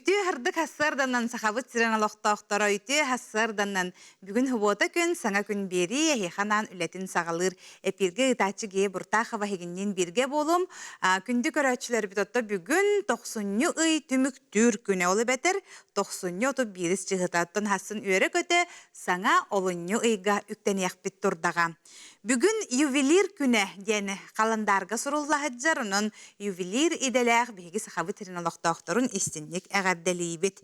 Үтү хырдык хассарданан сахабыт сирен алоқтоқтора үтү хассарданан бүгүн хыбота күн саңа күн бери ханан үлетин сагалыр эпирге ытачы ге буртахова хигиннен бирге болум. Күндү көрөчүлөр битотто бүгүн 90 ый түмүктүр күнө олы бетер 90 оту бирис чыгытаттан хасын үйрө көтө саңа олунню ыйга үктенияқпит турдага. Бүгүн ювелир күнө дени календарга суруллахыджар онон ювелир иделях биги сахабыт сирен алоқтоқторун истинник әгәрделейбет.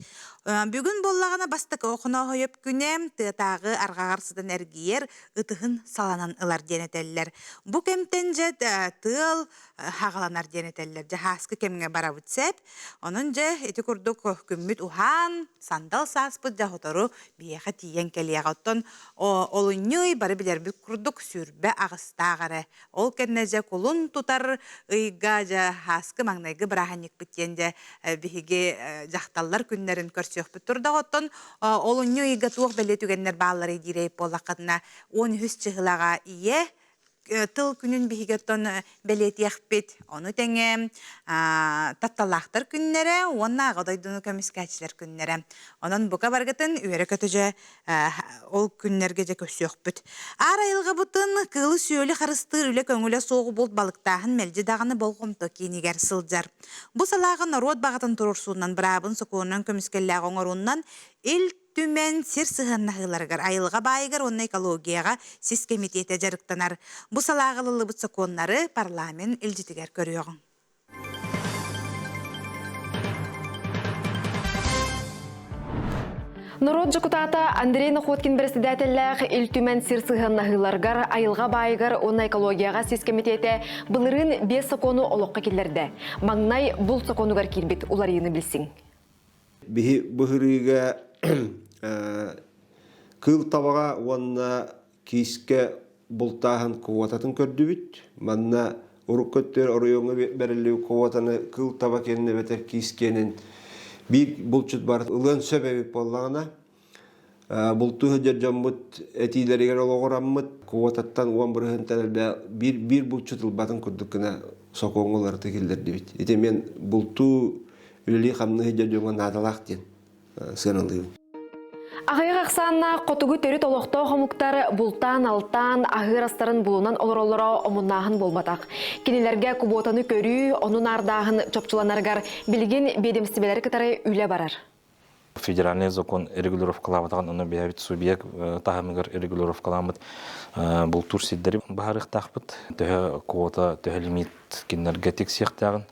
Бүгін боллағына бастық оқына хойып күнем тыытағы арғағарсыдан әргейер ұтығын саланан ылар денетеллер. Бұ кемтен жет тыл хағаланар денетеллер. Жахаскы кемге бара бүтсеп, оның же еті күрдік күмміт ухан, сандал саспыд жахутору бияға тиен келияғаттон олыннюй бары білер бүк күрдік сүрбе ағыстағары. Ол кеннеже кулун тутар ыйга жахаскы маңнайгы бірағанек біттенде биһиге жақталлар күннерин көрсөк бүтүрдө оттон олунню ыйга туох беле түгеннер баалары дирейп болакына 13 чыгылага ие тыл күнүн бихигеттон белетияхпет ону теңе татталактар күннере онна годойдуну көмүскачилер күннере онон бука баргытын үйөрө көтөжө ол күннерге же көсөкпүт арайылга бутын кылы сүйөлү харыстыр үле көңүлө соогу болт балыктагын мелжи даганы болгомто кийинигер сылжар бу салагы народ багатын турурсуунан бирабын сокуунан көмүскеллег оңорунан ил түмен сир сыһыннахыларгар айылга байгар онна экологияга сис комитете жарыктанар. Бу салагылы бут законнары парламент илжитигер көрүөгүн. Народ депутата Андрей Находкин председателләх ил түмен сир сыһыннахыларгар айылга байгар онна экологияга сис комитете былырын 5 закону олокка килерде. Маңнай бул законугар кирбит улар йыны билсиң. Бихи бухырыга кыл табага онна киске бултахан куататын көрдүбүт. Манна уруккөттөр оройоңа берилүү куатаны кыл таба кенне бетер кискенин бир булчут бар ылын себеби боллагана. Булту жаммут этилеригер ологораммыт куататтан уан бырыхынтан бир булчут ылбатын күрдүккүнө сокоңолор тегилдердибит. Эте мен булту үлели хамны жөдөңө надалактен сыналып. Ағайық ақсанна қотугу төрі толоқты қомуктар бұлтан, алтан, ағырастарын бұлынан олар-олара омыннағын болматақ. Кенелерге күботаны көрі, оның ардағын чопчыланарғар білген бедемстебелер кітары үйле барар. Федеральный закон регулировкалаватаған оны бәйбіт субъект тағамығыр регулировкаламыд бұл тур сиддері бағарық тақпыд. Төхі квота, төхі лимит кенлерге тек сияқтағын.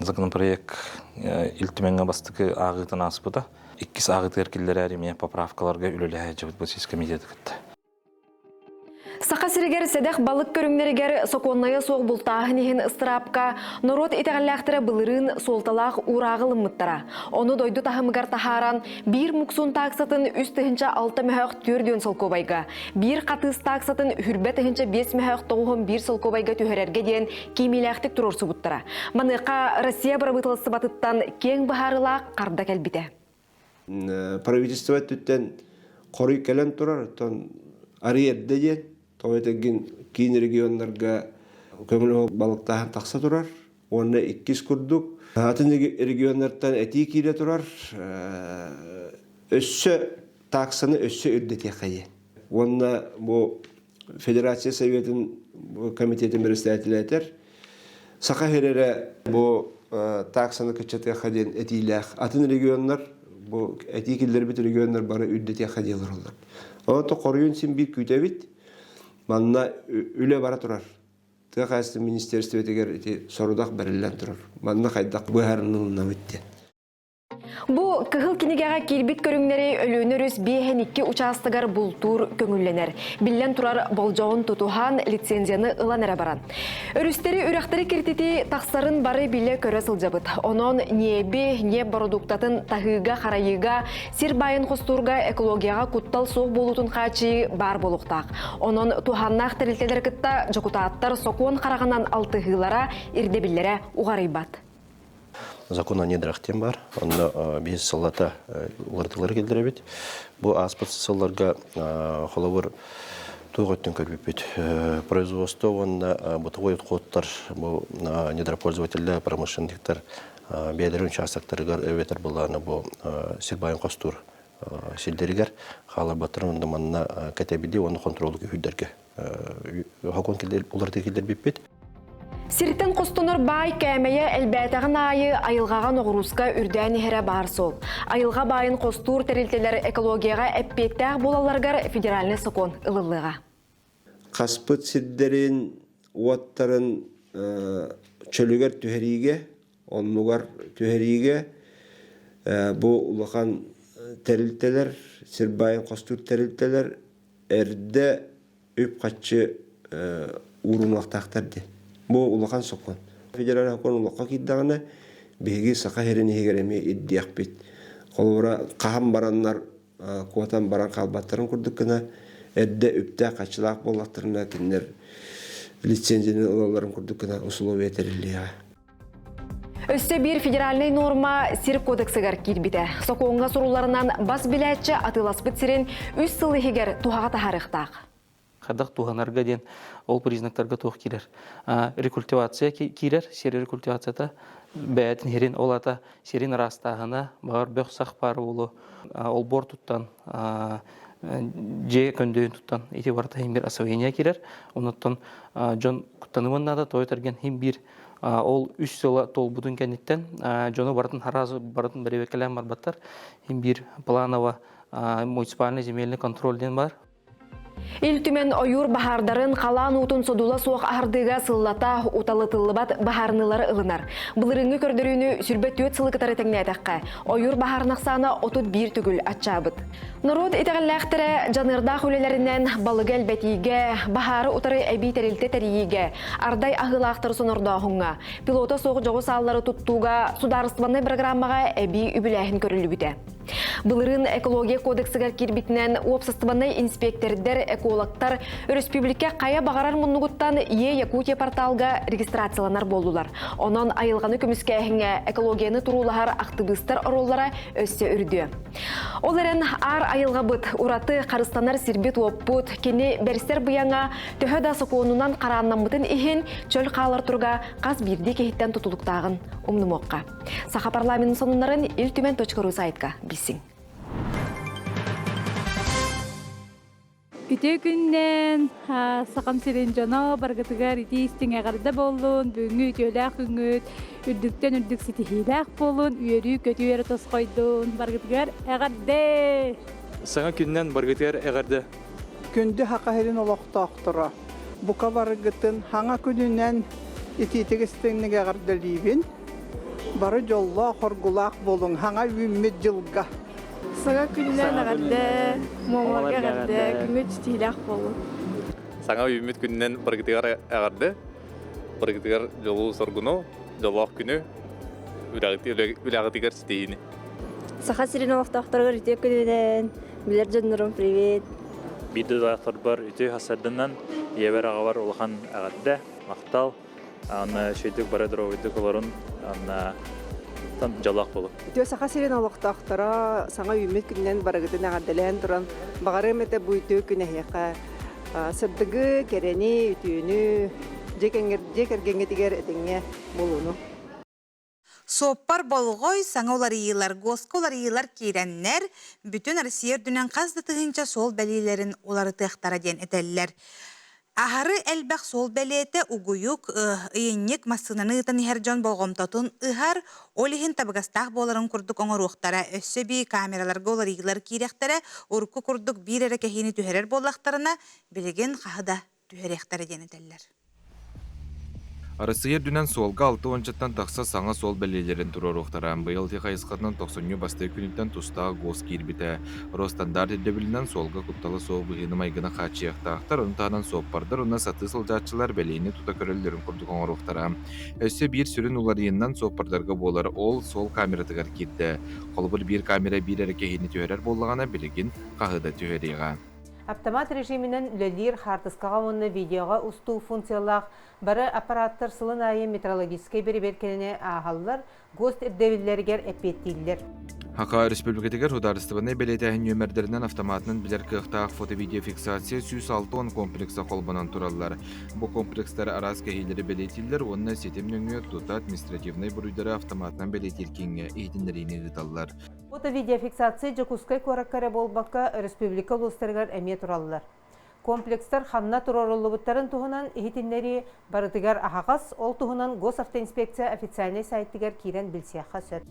Законопроект илтіменге бастықы ағытын аспыда. Иккис ағыт еркелері әреме поправкаларға үлілі әжібіт бұл сіз комитеті күтті. Сақа сірігер седех балық көріңлерігер соқоннайы соқ бұлтағын ехін ыстырапқа народ етеғаллақтыры бұлырын солталақ урағылы мұттара. Оны дойду тахымығар тахаран бір мұқсын тақсатын үстігінші 6 мәхәқ 4 солкобайға, бір қатыс тақсатын хүрбетігінші 5 мәхәқ 9 солкобайға түйерерге дейін кеймеләқтік тұрорсы бұттара. Маныққа Россия бұрабытылысы батыттан кең бұхарылақ қарда кәлбіті. Правительство түттен қорый кәлен тұрар, арыерді ден, тоғайтығын кейін регионларға көмілі балықтағын тақса тұрар, оны 2 күрдік. Атын регионлардан әти кейле тұрар, өссі тақсаны өссі үрдете қайы. Оны бұл Федерация Советін комитетін бірістәтілі әтер. Сақа херері бұл тақсаны күтчеті қаден әтейләқ. Атын регионлар bu etikiller bit regionlar bara üddeti hadiyalar ollar. O to koruyun sin bir kütebit manna üle bara turar. Tıqasты ministerstvo teger sorudak berillen turar. Manna qaydak bu harının navitti. Bu kıhıl kinigega kilbit körüngleri ölünürüz bihen 2 участыгар бултур көңүлленер. Билlen турар болжоğun tutuhan лицензияны ыланара баран. Өрүстери үрәхтери киртити тақсарын бары биле көрө сылжабыт. Онон небе не продуктатын тахыга харайыга сир байын хостурга экологияга куттал соқ болутун качы бар болуктак. Онон туханнак тирилтелер кытта жокутааттар сокуон караганан алтыгылара ирдебиллере угарыйбат. Закон о недрахтен бар. Он без салата лартылар келдіребет. Бұл аспац салларға холовыр туғыттың көрбепет. Производство он бытовой отходтар, бұл недропользователя, промышленниктер бедерин участоктарыгар өветер буланы бу Сирбайын Костур силдеригер хала батырын манна катебиди оны контролдук үйдерге хакон килдер уларды килдер биппет. Сиртен костонор бай кәмәйе әлбәтәгән айы айылгаган огруска үрдән иһәре бар сол. Айылга байын костур терилтеләр экологияга әппеттәг булаларгар федеральный закон ылылыга. Каспыт сиддерин уаттарын чөлүгер түһәриге, оннугар түһәриге бу улахан терилтелер, Сирбайын Костур терилтелер эрде үп качы урунлактактарды. Бу улахан сокон. Федераль закон улакка киддагына беги сака херени хегереме иддиак бит. Колбара кахам бараннар куатан баран калбаттарын курдуккана эрде үптә качылак боллактарына киндер лицензияны алаларын курдуккана условия терилия. Өссе бир федеральный норма сир кодексыгар кирбите. Соконга суруларынан бас билетче атыласпыт сирен үс сылы хегер тухага тахарыктак. Хадак туганарга ден ол признактарга тух кирер. Рекультивация кирер, сер рекультивацията бәтин херин олата серин растагына бар бөхсах бар улу ол бор туттан же көндөн туттан ити барта хим бир освоение кирер. Онуттан жон куттанымында да тойтерген хим бир ол үч сыла толбудун кенеттен жону бартын харазы бартын беребекелен барбаттар хим бир планово муниципальный земельный контрольден бар. Илтүмен ойур бахардарын қалан утун содула суақ ардыга сыллата уталытылыбат бахарнылары ылынар. Бұлырыңы көрдірүүнү сүрбет өт сылыкытары тәңнәтәққа. Ойур бахарнақсаны отут бир түгіл атчабыт. Народ итәғілләқтірі жанырдақ өлелерінен балыгәл бәтиге, бахары утары әбей тәрілті тәрейге, ардай ағылақтыр сонордағыңа, пилота соғы жоғы саллары туттуға, сударыстываны программаға әбей үбіләхін көрілі бүті. Бұлырын экология кодексігер кирбитінен уапсыстываны инспектордер, экологтар республика қая бағарар мұнығыттан Якутия порталға регистрацияланар болулар. Онан айылғаны көміске әхіңе экологияны тұрулағар ақтыбыстар ороллара өссе үрді. Оларын ар айылға бұд, ураты қарыстанар сирбет уаппыт, кені бәрістер бұяңа төхі да соқуынынан қараннамытын ихін чөл қалар тұрға қаз бірді кехіттен тұтылықтағын ұмнымоққа. Сақа парламентің сонунарын iltümen.ru сайтқа бисің. Күтө күннен сақам сирен жана баргатыгар итистің әғарда болуын, бүгінгі өтеләқ үңіт, үрдіктен үрдік сетихиләқ болуын, үйері көтü үйері тосқойдың, баргатыгар әғарда. Саңа күннен баргатыгар әғарда. Күнді хақахерін олақты ақтыра. Бұқа баргатын хаңа күнінен итетігістіңнің әғарда лейбін. Бары жолла қоргулақ болуң, хаңа үммет жылға. Саңа күннен әғарда, момалға әғарда, күңіт стиләқ болуын. Саңа үммет күннен баргатыгар әғарда. Баргатыгар жолу соргуну, жолуақ күні, үләғатыгар стейіні. Саха сирен олақтақтарға үте күнінен, білер жонырым, привет. Биді дақтар бар үте хасардынан, ебер ағавар олған әғарда, мақтал, аны шөйтік барадыр ойдық оларын, аны тан жалақ болу. Үте саха сирен олақтақтара саңа үммет күннен баргатын әғардалән тұран, бағары мәті бұйты күн әйеқа. Сырдығы, керені, үтүйіні, жекергенге әтіңе болуыну. Соппар болғой саңа олар иылар, госқа олар иылар кейреннер, бүтін Россия дүнен қазды тұғынша сол бәлейлерін олары тұқтара ден әтәлілер. Ахары әлбәқ сол бәлеті угуюк үйіннек масынаны ұтын хәржон болғымтатын ұхар, олихін табығастақ боларын күрдік оңыр уқтара, өссі бей камераларға олар иылар кейректері, ұрқы күрдік бір әрі кәхені түхерер болақтарына білеген қағыда түхеректері ден әтәлілер. Арысыгер дүнен солға 6 ончаттан тақса саңа сол бәлелерін тұрар оқтаран. Бұйыл текайысқатынан 90 басты күніттен тұстағы ғос кейірбіті. Ростандард едебілінен солға құтталы соғы бұғыны майгына қачияқтақтар, ұнтағынан соқпардар, ұна саты сылжатшылар бәлейіне тұта көрелерін құрдық оңыр оқтаран. Өсі бір сүрін уларыйыннан соқпардарға болар, ол сол камератығар кетті. Қолбыр бір камера бір әрекехені түйерер болғана білігін қағыда түйеріға. Автомат режимінен үлелер хартысқаға оны видеоға ұсту функциялақ бары аппараттар сылын айы метрологическай бері беркеніне ағалылар гост ирдевиллергер эпеттиллер. Хака республикатыгар хударыстыбыны белетәһин нөмердерінен автоматынан білер кықтақ фото-видео фиксация 106 комплекса қолбанан туралар. Бұл комплекстар арас кәхейлері белетілдер, онына сетемніңі тута административный бұруйдары автоматынан белетілкенге ейтіндеріне ғыталар. Фото-видеофиксация жакускай кораккары болбаққа республика ұлыстарғар әме туралылар. Комплекстар ханна туроруллубуттарын туһунан ихитиннери барытыгар ахагас ол туһунан госавтоинспекция официальный сайттыгар кирен билсияха сөт.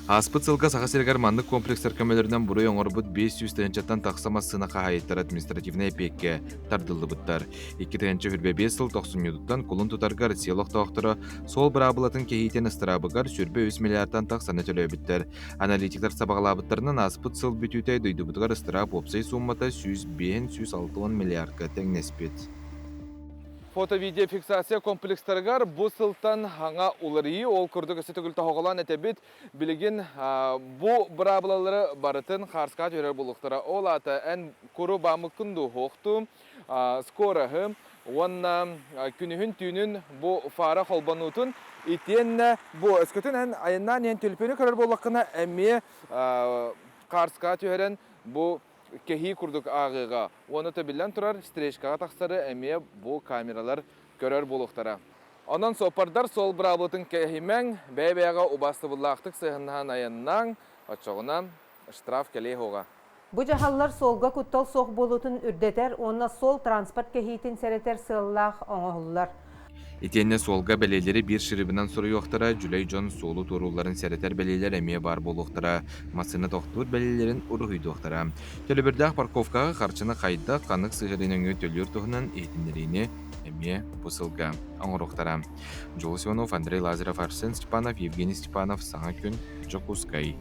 Аспыт сылга сахасыргар маннык комплекстар көмөлөрүнөн бурой оңорбут 500 тенчаттан таксама сыныка хайыттар административный эпекке тардылыбыттар. 2 тенче хүрбе 5 сыл 90 кулун тутаргар селок токтора сол брабылатын кехитен ыстырабыгар сүрбе 3 миллиардтан таксаны төлөбүттер. Аналитиктар сабагалабыттарынан аспыт сыл бүтүтөй дойдубутугар ыстырап опсай суммата 105-106 миллиард теңнеспет. Фото-видео фиксация комплекстаргар бу сылтан хаңа уларии ол күрдік өсі түгіл тоғылан әтебет білген бу брабылалары барытын қарсқа жөрер болуқтара. Ол аты ән көрі бамықынды хоқты скорахы, онна күнігін түйінін бу фара қолбанутын итенне бу өскөтін ән айыннан ең төлпені көрер болуқына әме қарсқа жөрен бу кехи курдук агыга. Оны төбілен тұрар стречкаға тақсары әме бұл камералар көрер болуқтара. Онан сопардар сол брабылытын кехимен бәй-бәйға убасты бұллақтық сығыннан айыннан отчоғына штраф келей хоға. Бұ жағалар солға күттал соқ болутын үрдетер, онна сол транспорт кехитін сәретер сыллақ оңығылар. Итенне солга белелери bir шырыбынан сұры оқтара, Жүлей Джон солу торуларын сәретер белелер әме бар болуқтара, масыны тоқтур белелерін ұрығыйды оқтара. Төлібірдақ парковкаға қарчыны қайда қанық сығырының өтөлер тұғынан ейтіндеріне әме бұсылға аңыр оқтара. Жол Сионов, Андрей Лазарев, Арсен Степанов, Евгений Степанов, Саңа күн, Жокускай.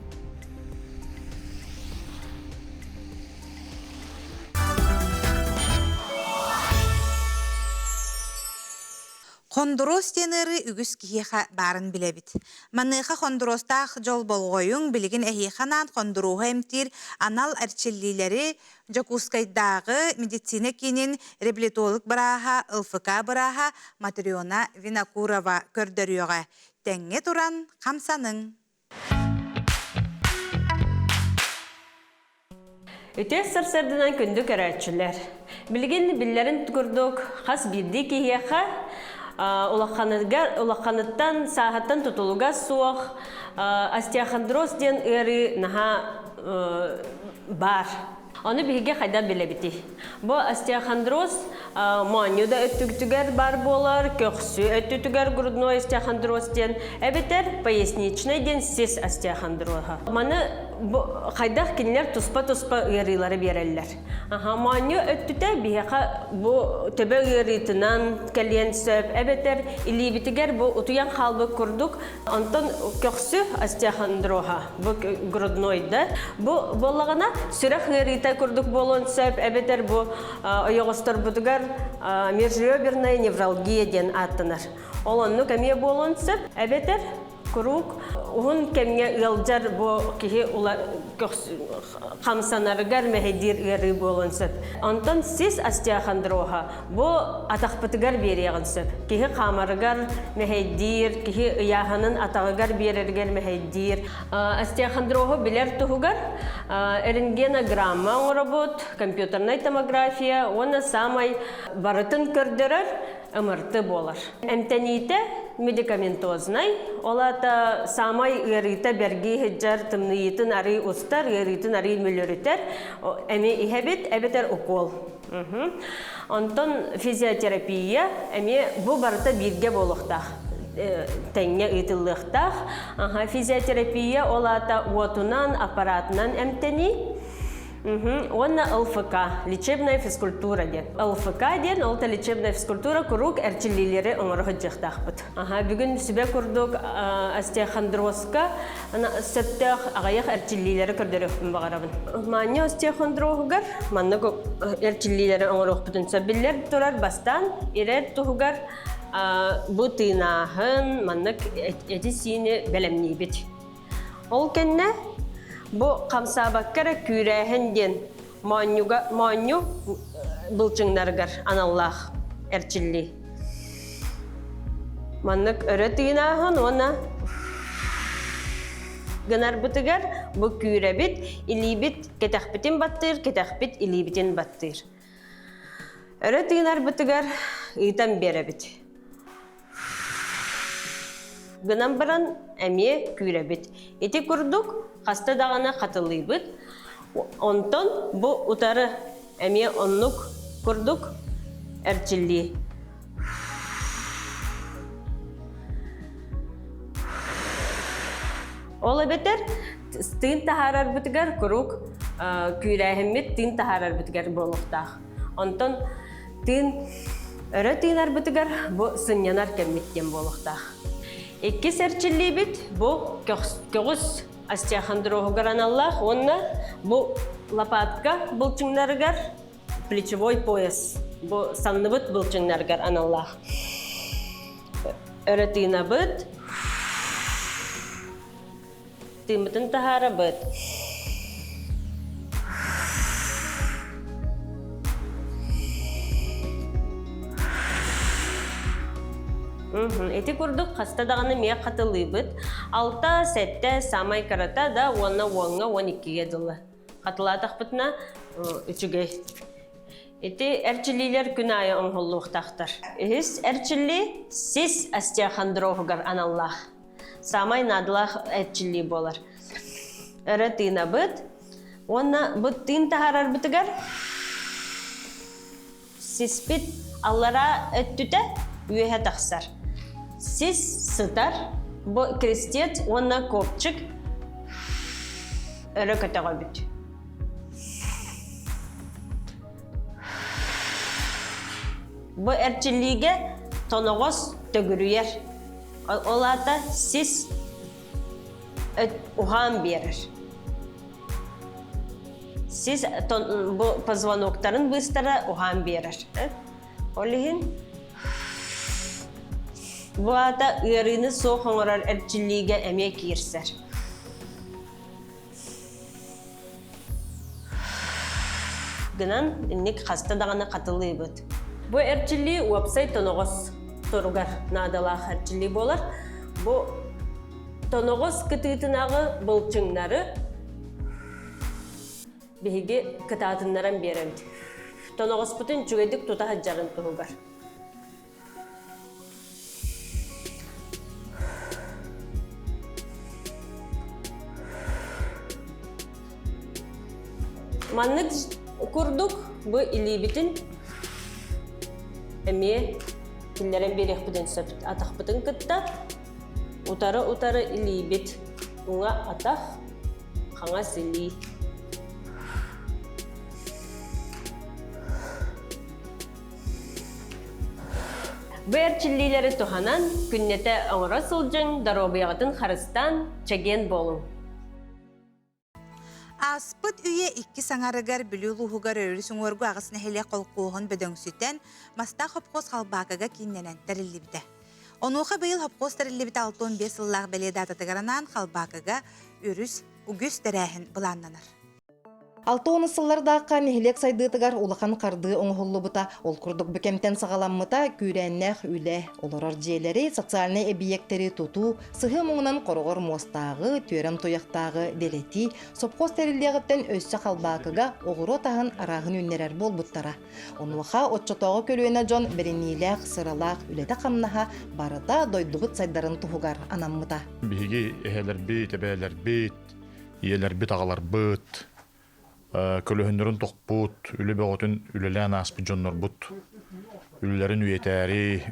Хондурос тенері үгіс кихеха барын білебіт. Маныха хондуростақ жол болғойың білген әхейханан хондуруға әмтір анал әрчеллилері Жокускайдағы медицина кенін реабилитолог бараға, ЛФК бараға Матриона Винокурова көрдіріуға. Тәңе туран қамсаның. Өте сырсырдынан күнді көрәтшілер. Білген білерін түгірдік қас бірді кейеға улаққаныттан сағаттан тұтылуға суық остеохондроз ден өрі наға бар. Оны біге қайда біле біті. Бұл остеохондроз манюда өттігтігер бар болар, көксі өттігтігер грудной остеохондроз ден, әбетер поясничный ден сес остеохондрозға. Маны қайдақ кенілер тұспа-тұспа үйерілері берелілер. Маню өттіте біге бұл төбе үйерітінен кәлен сөп, әбетер илебітігер бұл ұтуян қалбы күрдік, онтан көксі остеохондрозға, бұл груднойды. Бұл болағына сүрек үйеріті күрдік болуын сөп, әбетер бұл ойығыстар бұдығар межреберная невралгия ден аттынар. Оланны кәме болуын сөп, әбетер круг, оғын кәмге ұялжар бұл кеге қамсанарығар мәхедер үйері болуын сөп. Онтан сіз остеохондрозға бұл атақпытығар береғін сөп. Кеге қамарығар мәхедер, кеге ұяғының атағығар берергер мәхедер. Остеохондрозға білер тұғығар рентгенограмма оңырабыт, компьютерная томография, оны самай барытын көрдірір, ымырты болар. Әмтәнейті медикаментозный, олата самай үйеріті берге хеджар тымныйытын арый ұстар, үйерітін арый мөлірітер, әме ихәбет, әбетер укол. Онтон физиотерапия, әме бұл барыта бірге болуқтақ. Тәңе ұйтылықтақ. Физиотерапия олата уатунан, аппаратынан әмтәней. Онна ЛФК, лечебная физкультура ден. ЛФК ден, олта лечебная физкультура күрук әрчілілері оңырғы жақтақпыт. Бүгін сүбе күрдік остеохондрозға сөптіқ ағаяқ әрчілілері күрдіріқпін бағарабын. Маны остеохондрозғығар, маны әрчілілері оңырықпытын сөбілер тұрар бастан, ерер тұғығар бұ тыйнағын, маны әтісіне бәлемней бет. Ол кәнне бұл қамсабаққара күрәхін ден маню бұлчыңдарғар аналлақ әрчілі. Маннық өрі тыйнағын, оны гынар бытыгар бу күүребит, илибит кетахпитин баттыр, кетахпит илибитин баттыр. Өрө тыгынар бытыгар ыйтан беребит. Гынан баран әме күүребит. Ити курдук хаста дагана катылыйбыт. Онтон бу утары әме оннук курдук әрчилли. Ола бетер тыын тахарар битигер курук күүрәһиммит тыын тахарар битигер болуктах. Онтон тыын өрө тыынар битигер бу сыннянар кеммиттен болуктах. Икки серчилли бит бу көгүс остеохондроз аналлах, онна бу лопатка булчыңнарыгар плечевой пояс. Бу санныбыт булчыңнарыгар аналлах. Өрө тыына бит тымытын тахара бит. Эти курдук хаста даганы мия катылый бит. Алта, сетте, самай карата да уонна 12 дылы. Катылатах битна 3-ге. Эти әрчилилер күн айы оңғылуқтақтар. Эс әрчили сис остеохондроз аналлах. Самай надылах әрчили болар. Өрі тыына бит. Онна бұт тыын тахарар бітігер. Сис бит аллара өттүті үйе тақсар. Сис сытар. Бұ крестец, онна копчик. Өрі көтіға бит. Бу әрчилиге тоноғыз төгірүйер. Олата сис уған берір. Сис бу позвоноктарын быстара уған берір. Олығын бу ата үйеріні соқыңырар әрчилиге әме кирсер. Гынан инник хаста дағаны қатылы бұд. Бу әрчили уапсай тоноғыз торугар надалах әрчили болар. Бу тоноғыз кытытынағы бұлчыңнары бейге кытатыннаран беремді. Тоноғыз бұтын жүгедік тута хаджарын тұғығар. Маннык курдук бу илибитин әме киллерен берек бұдын сөпіт. Атақ бұдын кытта утары илибит. Уңа атақ қаңа сили. Бу әрчиллилері туханан күннете оңыра сылжың даробияғытын харыстан чеген болың. Аспыт үйе 2 саңарыгар бүлілуғығар өрісің өргі ағысына хеле қолқуғын бөдің сүтен маста хопқоз қалбақыға кейінненен тәрілібді. Онуға бейіл хопқоз тәрілібді 6-15 сыллағы бәледі ататығаранан қалбақыға өріс үгіс тәрәхін бұланнаныр. 6-10 сыллардаққа нехелек сайдыытыгар улахан қарды оңғылы бұта, ол күрдік бүкемтен сағаламмыта күйрәннәқ үлі, оларар жиелері, социальный объекттері тұту, сығы мұңынан қорғыр мостағы, түрем тояқтағы делети, сопқоз тәрілдеғіттен өссі қалбақыға оғыру тағын арағын үннерер бол бұттара. Онуға отчотоғы көлуіне жон біріниләқ, сыралақ, үлеті қамнаға барыда дойдығыт сайдарын тұғығар анаммыта. Бігі әйелер бейт, әбәйлер бейт, иелер бейт ағалар бейт. Көлөһүндөрүн тохпут, үлү бөгөтүн үлелән аспы жоннор бут. Үлелерин үйетәри,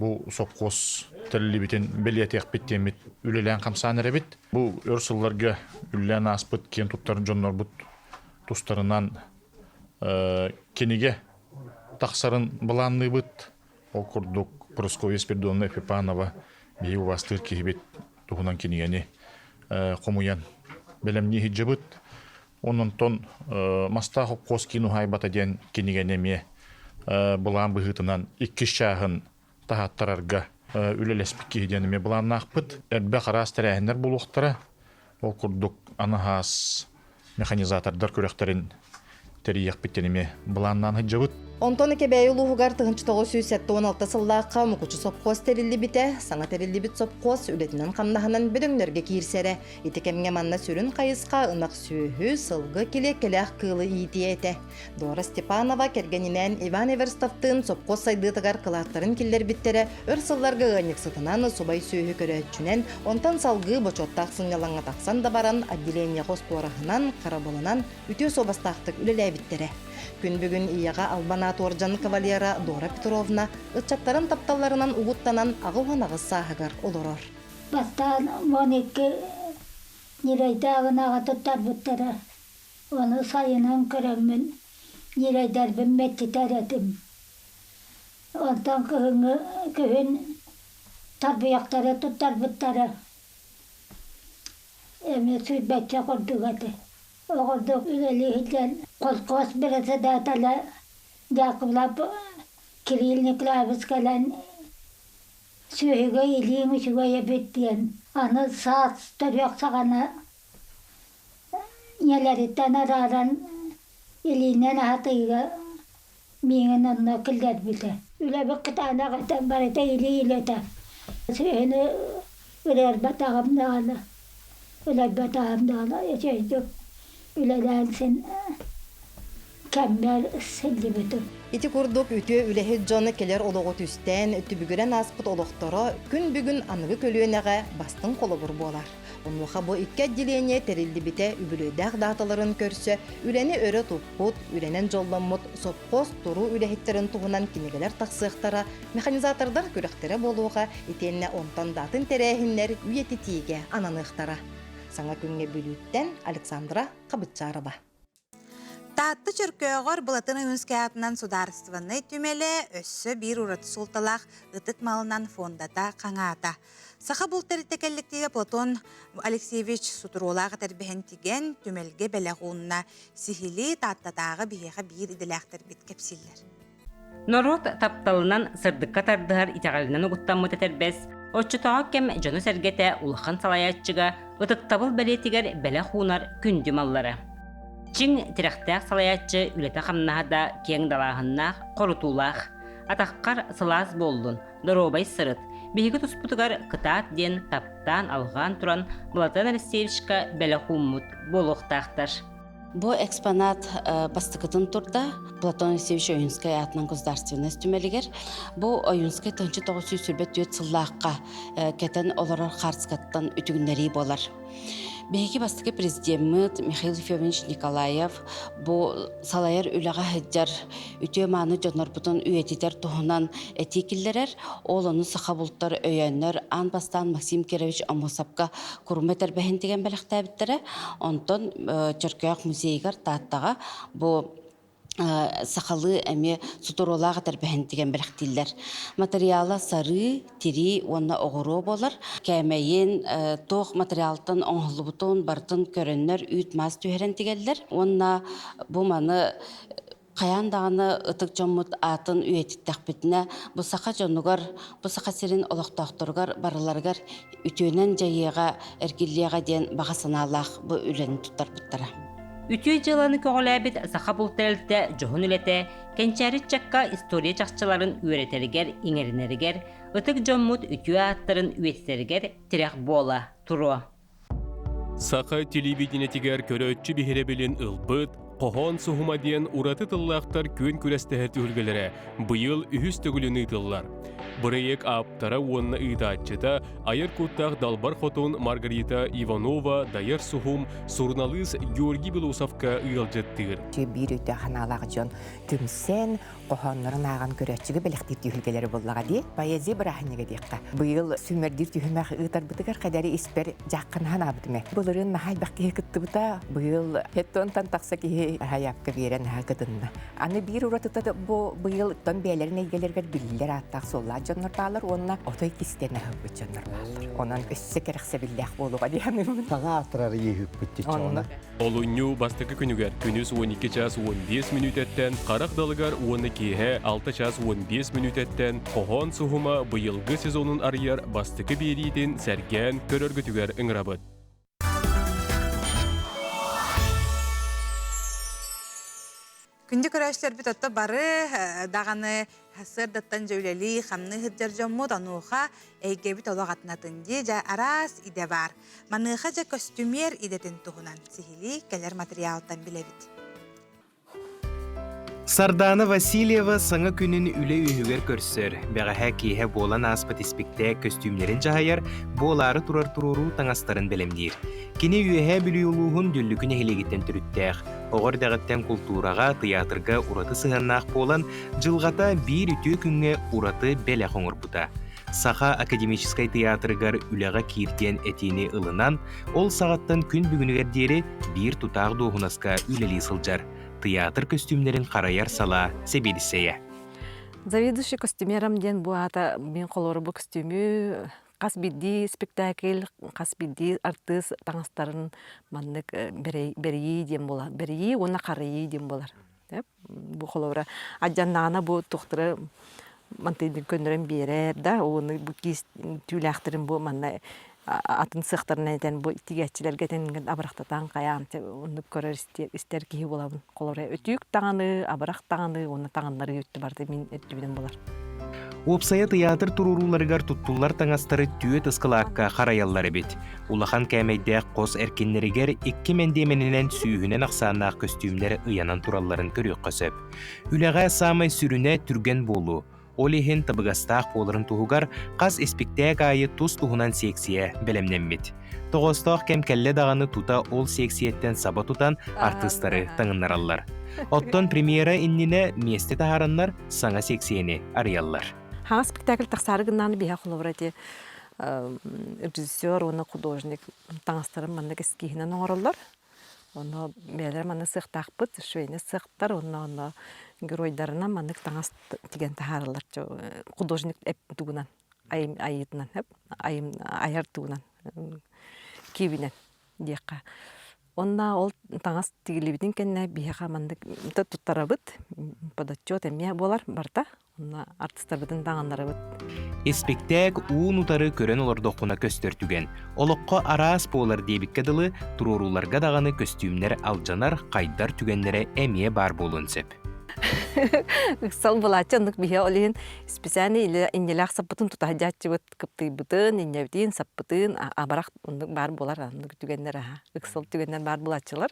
бу сопқос тәрілі бітен белиятек биттемит үлелән қамсаныр бит. Бу өрсылларга үлелән аспыт кен туттарын жоннор бут. Тустарынан кенеге тақсарын быланны бит. Ол курдук Просковья Спиридоновна Епипанова бейі убастыр кейбет туғынан кенегені қомуян. Белемни хиджабыт, оннон маста хопқос кину хайбата ден кенегенеме бұлан бұғытынан 2 шағын тағаттарарға үлелеспік кейденеме бұлан нақпыт. Әрбе қарас тәрәхіндер бұлуқтара, ол күрдік анахас механизатордар көректерін тәрейек біттенеме бұланнан хиджабыт. Онтон кебәй улуғығар 1916 сыллаққа мұқучы сопқос терілі біте, саңа терілі біт сопқос үлетінен қамнағынан бөдөңдерге кейірсері. Итекемге манна сүрін қайысқа ынақ сүйі сылғы келек-келек қылы ити еті. Дора Степанова кергенінен Иван Эверстовтың сопқос сайдытығар қылаттарын келдер біттері өр сылларға ғаник сытынан субай сүйі көрәтчінен, онтан салғы бочоттақ сыңялаңа тақсан да баран отделение қоспуарахынан, қарабылынан үтеу собастақтық үлелі біттері. Күн бүгін ияға Албана Торжан кавалера Дора Петровна ытчаттарын тапталарынан уғуттанан ағылған ағыз сағығар олорор. Бастан монеке нерайдағын ағатыттар бұттара. Оны сайынан көрімін нерайдарбын мәттітер әтім. Онтан көхін тарбияқтары тұттар бұттара. Әме сүйтбәтче құрдық әті. Оғырдық үлелігіден қолқос бірісі дәталі дәқылап Кирилл Николаевич кәлін сүйіге елең үшіге ебеттен. Аны саас түрек сағаны нелеріттен араран елінен атыға меңін онына кілдер білді. Үләбі қытаны қытан барыта елі елеті. Сүйіні үрер батағымды алы. Үләбі батағымды алы. Ечейдік. Үләләнсен кәмбәл сәлі бұты. Ити күрдік үті үләхі жоны келер олығы түстен, түбігірен аспыт олықтары күн бүгін анығы көлуенеға бастың қолы бұр болар. Онуға бұл икке отделение терилді біте үбілөйдәқ даталарын көрсі, үләні өрі тұппұт, үләнен жолламыт, сопқос тұру үләхеттерін тұғынан кенегелер тақсықтара, механизатордар күректері болуға, итенне онтан датын терәхінлер үйеті тиге ананықтара. Саңа күнге бүліттен Александра Қабытчарова. Таатты чөркөөгөр былатын үнскәятынан сударстваны түмеле өссө бир ураты султалақ ытыт малынан фондата қаңата. Саха бұл тәрітекеліктегі Платон Алексеевич Сутуролағы тәрбіхен тиген түмелге бәләғуынна сихили тааттатағы бейеға бир иделәқтір бит кепсиллер. Норот тапталынан сырдыққа тардығар итағалынан ұғыттан мұтетербес, отчытаға кем жоны сәргеті улахан салаятчыға ытықтабыл бәлетігер бәләғуынар күнді маллары. Чиң тирақтақ салаятчы үлеті қамнағада кең далағыннақ, қорытулақ, атаққар сылас болдun, доробай сырыт, бейгі тұспытығар қытаат ден таптан алған тұран Платон Алексеевичка бәләғуыммут болуқтақтар. Бу экспонат бастыкытын турда Платон Алексеевич Оюнскай атынан государственность түмелигер. Бу Оюнскай 1900 сүрбет үйет сыллаққа кетен оларар қарскаттан үтігіннері болар. Бейгі бастықы президент Михаил Федорович Николаев бу салайыр үліға хыджар үтіе маны жонар бұтын үйететер тұхынан этикиллерер, ол оны сақа бұлттар өйеннер анбастан Максим Кирович Амосапқа күрметер бәхін деген бәліқті әбіттері, онтон Чөркөяқ музейгар тааттаға бу сақалы әме сутуролаға тәрбәхін деген бәліқтілер. Материалы сары, тири, онна оғыру болар. Кәмейін тоқ материалтын оңғылы бұтын бартын көріннер үйт маз түйерен тегелдер. Онна бұл маны қаяндағыны ұтық жоммут атын үйетіттәқ бітіне бұл сақа жонуғар, бұл сақа серін олықтақтырғар, барыларғар үтінен жайыға, әргіліға ден баға саналақ бұл үлені тұттар бұттара. Үтүй жыланы көңіләбіт сақа бұлтәрілті жоғын үлеті, кәнчәрі чаққа история чақчыларын үйретергер, еңерінергер, ұтық жоммут үтүй аттарын үйетергер тірек бола, тұру. Сақа телевидениетігер көрөтчі бігеребілін ұлбыт, қоған сұхымаден ұраты тыллақтар көн күрәстәхер түгілгелері бұйыл үхіс төгіліні тыллар. Бұрайек аптара онына ұйдатчыта айыр көттақ далбар хотун Маргарита Иванова, дайыр сұхым, сұрналыз Георгий Белусовка ұйылжыттыр. Бір өте қаналағы жон түмсен қоғанларын аған көрәтчігі біліктер түйілгелері болуға де, поэзия бір ағынеге дейққа. Бұйыл сүмердер түйімәқ ұйтар бұтығар қадәрі еспер жаққынған абытымы. Бұлырын мағай бәқке күтті бұта, бұйыл хеттонтан тақса кейі ғаяпқа берен ғағыдынна. Аны бір ұратыта бұйыл тон бәлерін егелергер білілер аттақ солла жонлар балар, онына отой кистені ғыбы жонлар балар. Онан өссі керексе білдәқ болуға дейінімін. Таға ақтырары ехіп бүтті чоғына. Олунью бастықы күнігер күніз 12 час 15 минут әттен, қарақ далығар 12 6 час 15 минут әттен, қоған сұхыма бұйылғы сезонын арияр бастықы берейден сәрген көріргітігер үңірабыд. Күнді көрәшлер бит отто бары дағаны хасыр даттан жөйлели хамны хыджар жоммут ануха әйге бит олақ атынатынде жа арас иде бар. Маныха жа костюмер идетін туғынан сихили кәлер материалтан білебит. Сардана Васильева саңа күнін үле үйігер көрсір. Бәғәхә кейхе болан аспыт іспекте костюмлерін жағайар, болары турар туруру таңастарын белемдер. Кені үйеге білі ұлуғын дүллікіне хелегеттен түріттәқ. Оғыр дәғіттен культураға, театрға ураты сығаннақ болан, жылғата бір үті күнге ураты бәлі қоңыр бұта. Саха академическай театрыгар үләға киртен әтені ылынан, ол сағаттан күн бүгінігердері бір тұтақ доғынаска үлелі сылжар. Театр костюмлерин қараяр сала себедісея. Заведующий костюмерам ден буата мен қолоры бұл костюмі қас бидді спектакль, қас бидді артыс таңыстарын маннык берейі ден болар. Берейі, оны қарайы ден болар. Бұл қолоры. Аджаннағына бұл тұқтыры мантайдың көндірін берер, да, оны бұл кейс түйләқтірін бұл манна атын сықтырын әйтен бұл тигәтчілерге тенген абырақтатан қаян оны көрер істер кейі болабын. Қолоры өтүйік тағаны, абырақ тағаны, оны тағанлары өтті барды мен өттібіден болар. Опсая театр туруруларыгар туттулар таңастары түйет ысқылаққа қараяллары бет. Улахан кәмейде қос әркенлерігер 2 мендеменінен сүйігінен ақсанақ костюмдері ұянан туралларын көрек қосып. Үләға самай сүріне түрген болу. Олихин табығастақ болырын туғығар қаз эспектәк айы тұс туғынан сексия білемненмет. Тоғыстақ кәмкәлі дағаны тута ол сексиеттен саба тұтан артыстары таңынаралар. Оттон премьера инніне месте тағаранлар саңа сексияны арыялар. Хаңа спектакль тақсары гыннаны бейе құлы режиссер, оны художник таңастарын манны кескейінен оңырылар. Оны бәлер манны сықтақ бұд, шөйіне сықтар, оны геройдарына маннык таңас тиген тахарылар. Художник әп тугунан, айытынан, аяр тугунан, кибинен дейқа. Онна ол таңас тигілебетін кәнне бейға маннык тұттара бұд, подотчет әме болар барда. Онна артистар бұдын таңанлары бұд. Эспектәк уын утары көрен олардоқуна көстертүген. Олыққа арас болар дебікке дылы туруруларға дағаны костюмнер алжанар қайдар түгенлері әме бар болын сеп. Сол булачы ындык бие олин специальный или инделах саппытын тутахажачы бут кыпты бутын иннебдин саппытын абарак ындык бар болар ындык түгеннер ыксыл түгеннер бар булачылар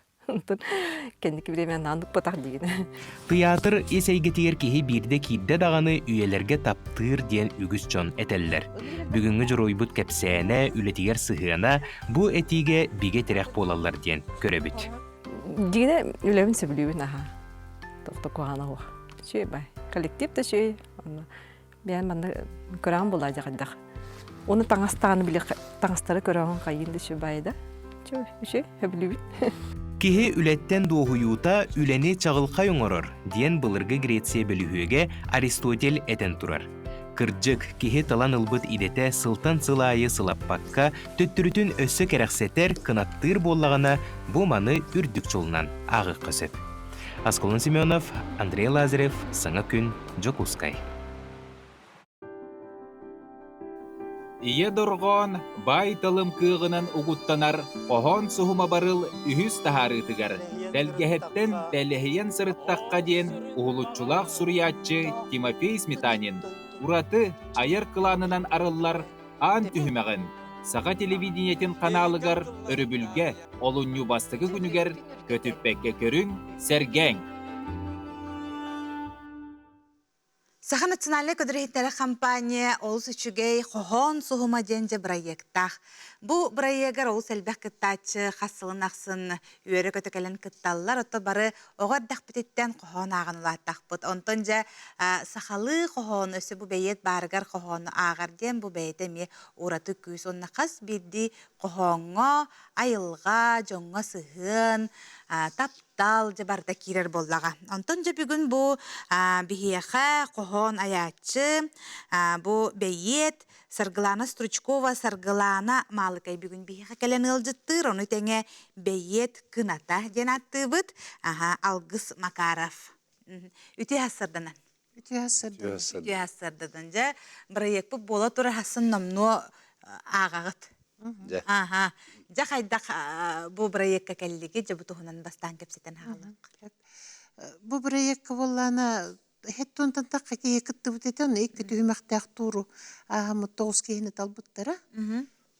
кендики времен андык потак деген. Театр эсейгетигер кихи бирде кидде даганы үйелерге таптыр диен үгүс жон этеллер. Бүгүнгү жоройбут кепсәне үлетигер сыгына бу этиге биге терек болалар диен көрөбүт. Дине үлебин сөбүлүбүн тоқтықуғаны оқ. Шөй бай. Коллективті шөй. Бән маңды көрәң болай жағадақ. Оны таңастағаны біле таңастары көрәңін қайынды шөй байды. Шөй, өбілі бит. Кихи үлеттен доғуюта үләне чағылқа оңырыр, диен бұлырғы Греция біліхөге Аристотель әтен тұрар. Кырджык кихи талан ылбыт идете сылтан сылайы сылаппаққа төттүрүтін өссі кәрәқсетер кынаттыр боллағына бұ маны үрдік жолынан ағы қысып. Асколын Семенов, Андрей Лазарев, Саңа күн, Жокускай. Ие доргон бай талым кыгынан угуттанар, охон суһума барыл үһүс тахарытыгар. Тәлгәһеттен тәләһиен сырыттаққа ден уһулуччулақ сурьячы Тимофей Сметанин. Ураты аяр кыланынан арыллар ан түһүмәгін. Саға телевидениетін каналыгар өрүбүлге олунню бастығы күнігер көтүппекке көрүң сәргәң. Саха национальный көдірхеттері компания олыс үшігей қоғын сұғыма денже проекттақ. Бұ проектер олыс әлбәқ кіттачы, қасылын ақсын, үйері көтікелін кітталылар, отты бары оғардақ бітеттен қоғын ағын ұлаттақ бұд. Онтон жа сақалы қоғын өсі бұ бәйет барығар қоғын ағарден бұ бәйеті ме ұраты күйс. Онна қас бірді қоғынға, айылға, жоңға сығын, таптал же барда кирер боллага. Онтон же бүгүн бу бихеха кохон аячы бу бейет Саргылана Стручкова Саргылана малыкай бүгүн бихеха келен ылжыттыр. Оны теңе бейет кыната денатты быт. Алгыс Макаров. Үте хасырданан. Үте хасырдадан же проект бу бола тура хасын намно ағағыт. Жа қайдақ бұл проектқа кәлілігі жа бұтығынан бастан кепсетен халық. Бу проектка боллана хеттонтан такка кие кыттыбытетен икки түймактак туру агамы 9 кейини талбыттара.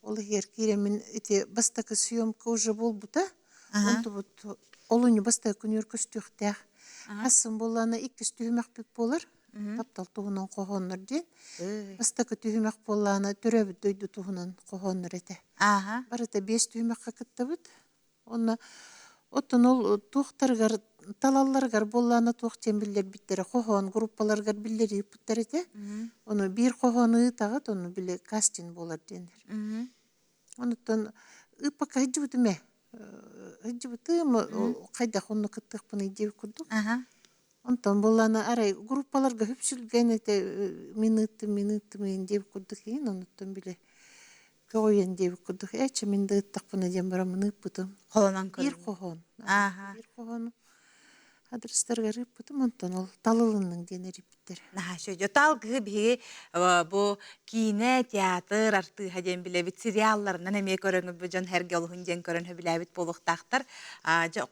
Ол егер киремин эти бастакы съемка уже болбута. Онтубут олуну баста күнөр көстүктак. Асын боллана икки түймак бик болар. Таптал тугунан когоннор ден. Бастакы түймак боллана төрөбүт дөйдү тугунан когоннор эте. Барыта 5 түймакка кыттыбыт. Онна оттон ол туктаргар талалларгар боллана тук тембиллер биттери кохон группаларгар биллери буттар эте. Ону бир когону тагат, ону биле кастинг болар дендер. Онуттан ыпака хыжыбытыме. Хыжыбытым кайда хонну кыттыкпын идеп курдук. Онтон боллана арай группаларга хөпсүлген эте минутты деп курдук кийин онуттан биле көйен деп курдук. Эче мен дыттакпын дем барамын ыппытым. Колонан көрүн. Бир когон. Бир когон. Адрестарга рыппытым, онтон ол талылынын денери биттер. Шөйдө талгы биги бу кине, театр, арты хаден билебит сериалларынан эме көрөңү бөжөн херге олухун ден көрөн билебит болуктактар.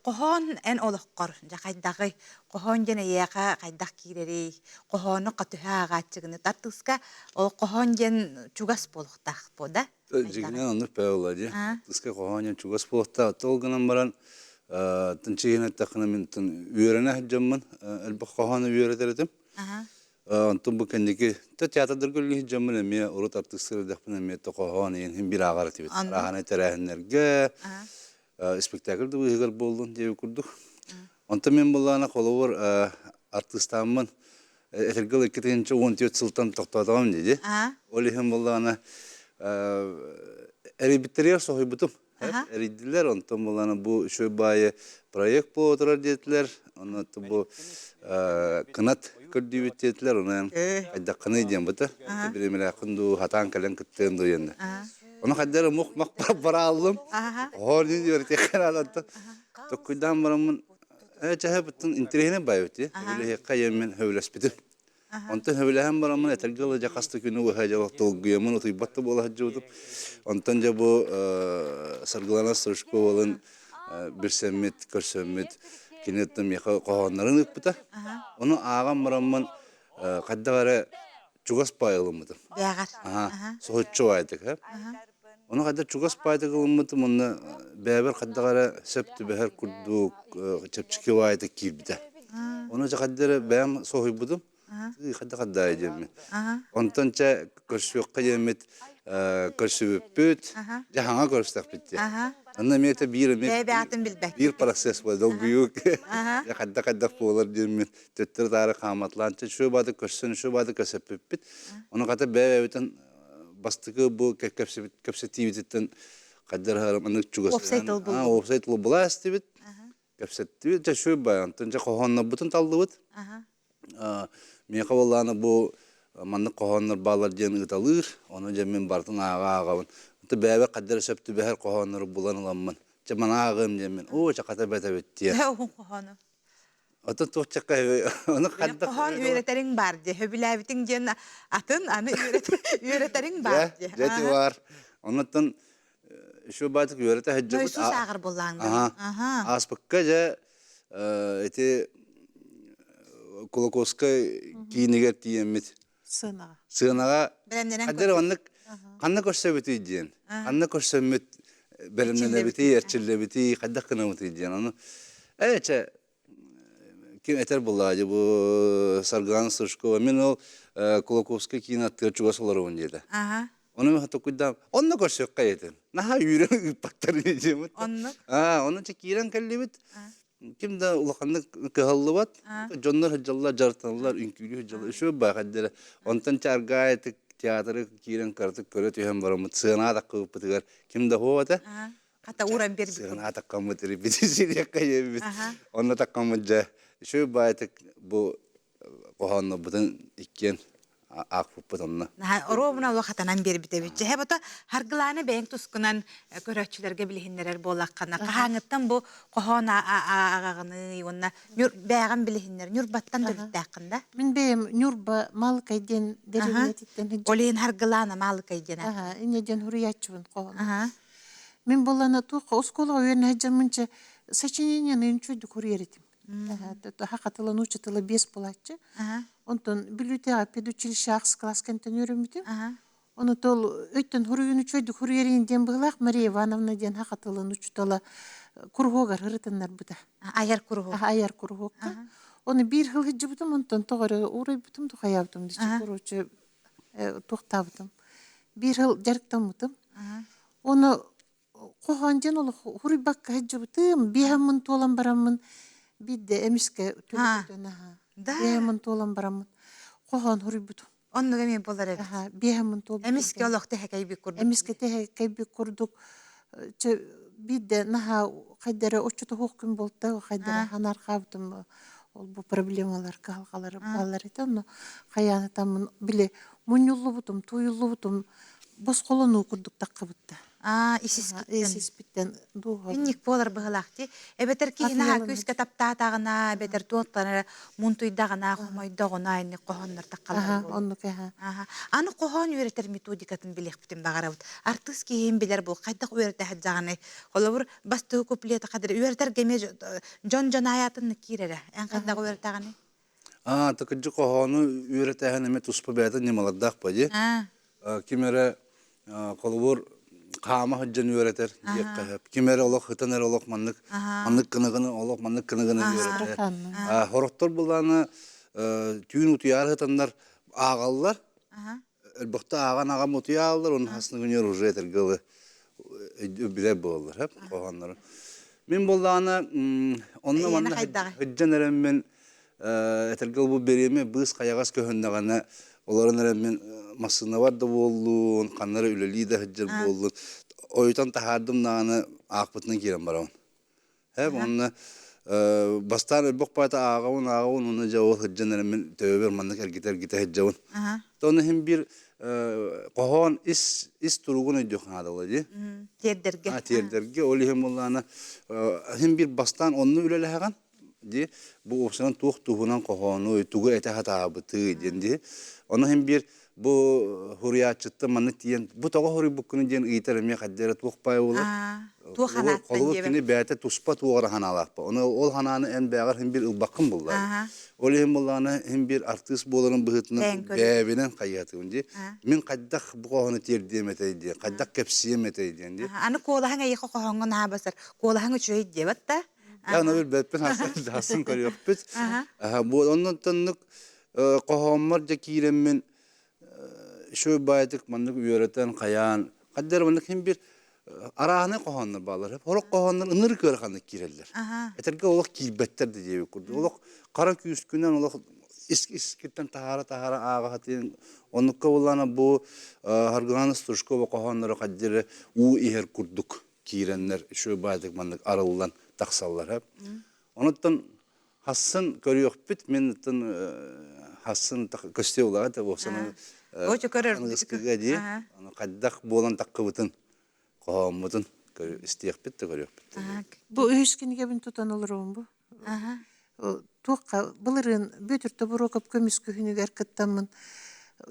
Кохон эн олуккор, жакайдагы кохон жена яка кайдак кирери, кохону катыха агачыгыны тартыска, ол кохон жен чугас болуктак бода. Жигинен ону пэулади. Тыска кохон чугас болуктак толгунан баран тынчыгына такына мен үйренэ хыджаммын, элбак кохону үйретеретим. Антон бу кендики театрдар гөлү хыджаммын эме урут артыстыр дапын эме токохон ен бир агар тибит. Рахана терехнерге спектакльды ыгыр болдун деп курдук. Антон мен булана коловор артыстаммын. Этергел 2-14 жылдан токтотогом деди. Олихим булана эрибиттерер сохойбутум. Эридилер, онтон булана бу шөй байы проект бу отурар дедилер. Онтон бу кынат көрдүбүт дедилер. Онан айда кыны дем бута. Биремеле кынду хатан кален кыттынду енді. Оны каддары мук бара алдым. Ордин диyor текаралатты. Токуйдан барамын. Чахэ бутун интерехне байыты. Ölе каймен хөвлөспүтү. Онтон хөвлөһөн барамын этергел жакасты күнү хажалак толгуямын утуйбатты бола хаджуудуп. Онтон жа бу саргылана сырышко болын бирсеммит, көрсөммит кинеттим яка когоннарын ыппыта. Оны агам барамын каддагара чугас пайылымыдым. Сохотчу айтык, ха. Оны кадда чугас пайдыгылымыдым, оны бәбер каддагара сөптү бәһәр курдук, чепчики айтык кирбиде. Оны жа каддара бәм сохойбудум. Кадда айдем. Онтонча көрсөккө жемет көрсөбүт, жахаңа көрсөк битти. Аны мете бир процесс болду, гүйүк. Я кадда болор жемет. Төттөр дары каматланча шо бады көрсөн, шо бады көсөппүт. Оны ката бәбетен бастыгы бу кепсетивитеттен каддар харам аны чугас. Офсайт булас дебит. Кепсетивит жа шо бай, онтонча когонна бутун талдыбыт. Мен кабылланы бу манны когоннор балар жен ыталыр, оны жемен бартын агабын. Ты бәбе каддар сөптү бәһәр когоннор буланыламмын. Жаман агым жемен. О, чаката бетебетти. Когону. Ата тохчакка оны кадда. Кохон үйрөтериң бар же. Хөбүләбитиң жен атын аны үйрөтериң бар же. Жети бар. Онтон şu batık yörete hecce bu sağır bollandı. Aspakka ja eti Kolokoska kiyiniger tiyemit. Sığınağa. Hadir onluk kanna koşsabiti diyen. Kanna koşsabit berenlebiti, yerçillebiti, kadda kınamiti diyen. Onu evet kim eter bulladı bu Sargılan Sırşkova. Men o Kolokoska kiyinattığı çugasaları oynaydı. Onu mu hatukudam? Onunla koşuyor kayetin. Naha yürüyen ıpaktarı diyeceğim. Onunla? Onun için kiren kallibit. Kim de ulakanlık kıhallıvat. Jonlar hıcallar, jartanlar, ünkülü hıcallar. Şu bakadere. Ondan çargayet tiyatrı kiren kartık köre tühem varamut. Sığınağa da kıvıpıtıgar. Kim de hovada? Hatta uğran bir. Sığınağa da kamutıri. Bitisi yakayebit. Onunla da kamutca. Şu bakadek bu kohanla budun ikken. Akpıpıtanna. Orobuna vakatanan beri bitebitçe. Hebata hargılana beyin tuskunan körökçülerge bilihinler bolakana. Kahangıttan bu kohona ağağını yonna beğen bilihinler. Nürbattan da bittakında. Min beyim nürba malıkayden dereviyatitten. Oleyin hargılana malıkayden. İnecen huriyatçıvın kohona. Min bolana tuğka oskola öğren hacamınca saçınyanyan önçöydük huriyeritim. Хақатылын учетылы 5 болатчы. Онтон билүтеға педучилище ақсы класс кенттен өрімді. Оны тол өттен хуруюн учойды хурьерин ден бұғылақ Мария Ивановна ден хақатылын учетылы кургогар хырытыннар бұда. Аяр кургог. Аяр кургогка. Оны бір хыл хиджи бұтым, онтон тоғыры урай бұтым тұқая бұтым. Короче, тоқта бұтым. Bir yıl jarıktan mıtım. Onu koğancın olu huri bakka hacı bıtım. Bihamın tolan baramın. Bir de emiske tülüktün. Bihamın tolan baramın. Koğan huri bıtım. Onu gemi bolar evet. Bihamın tolan. Emiske olaq tehekay bir kurduk. Emiske tehekay bir kurduk. Bir de naha kaydara oçutu hukun bolta. Kaydara hanar qabdım. Ol bu problemalar kalgaları ballar eten. Onu kayanı tamın bile munyullu butum, tuyullu butum. Boskolonu kurduk takka butta. Isis bitten. Binnik bolar bıgılaktı. Ebeter ki hina küske taptatağına, ebeter tuğutları muntuydağına, humaydağına, inni qoğanlar takkalar. Onu keha. Anı qoğan üreter metodikatın bilek bitim bağarabıt. Artıs ki hem biler bu, qaydaq üreter hadzağını. Olabur bastığı kupliyata qadir. Üreter geme can hayatını kirere. En qaydaq üretağını. Takıcı qoğanı üreter hemet uspa bəyatın nemaladaq bacı. Kimere kolubur qama hıccan üreter. Kimere olaq hıtaner olaq manlık kınıgını olaq manlık kınıgını üreter. Horoktor bulanı tüyün utuyar hıtanlar ağallar. Elbaqta ağan utuyarlar. Onun hasını günyer üreter gılı. Bile boğullar hep qoğanları. Min bulanı onunla manlık hıccan erenmen etergil bu berimi bız qayağaz köhündağına Оларын әрәмен масына бар да болуын, қаннары үлелі де хыджыр болуын. Ойытан тахардым нағаны ақпытының керен барауын. Оны бастан әлбіқ байта ағауын, оны жауыл хыджан әрәмен төбер маннық әргеті хыджауын. Оны hem bir qoğan is turuğun ödüyor kanada olacak. Terderge. Terderge. Oli hem olana hem bir bastan onu üleli hagan. Bu opsiyonun tuğunan qoğanı, tuğu ete hata bıtı diye. Onu hem bir bu huriyatçıttı manık diyen, bu tağı huri bukunu diyen iyiteremeye kaddere tuğ payı olur. Tuğ hanattan gibi. Kolu kini bəyətə tuspa tuğara hanalaq. Onu ol hananı en bəğər hem bir ılbaqın bullar. Oli hem olana hem bir artist boların bıhıtının bəbinin qayyatı diye. Min qaddaq bu qoğanı terdiyem etey diye, qaddaq kepsiyem etey diyen diye. Anı qoğlahan ayıqı qoğanın ha basar. Qoğlahan üçüyü diye batta. Ya onu bir bətpən hasın körüyor büt. Bu onun tanık qoğanlar jakiremin şu baytık manlık üyöreten kayan. Qaddar manlık hem bir arağına qoğanlar bağlar. Hep horok qoğanlar ınır körxanlık girerler. Eterge olaq kilbetler de diye kurdu. Olaq qara küyüst günden olaq iskirten tahara ağa hatin. Onukka olana bu hargılanı sturşko ve qoğanları qaddire u iher kurduk kirenler şu baytık manlık arılan taksallar hep. Onuttan hassın körüyor bit. Menuttan hassın köste olağı da olsana anıskıga diye. Qaddaq bolan taqqıbıtın. Qoğamıtın isteyek bit de görüyor bit. Bu üyüskiniga bin tutan olurum bu. Tuğqa bılırın bötürtü burokap kömüskü hünüger kıttamın.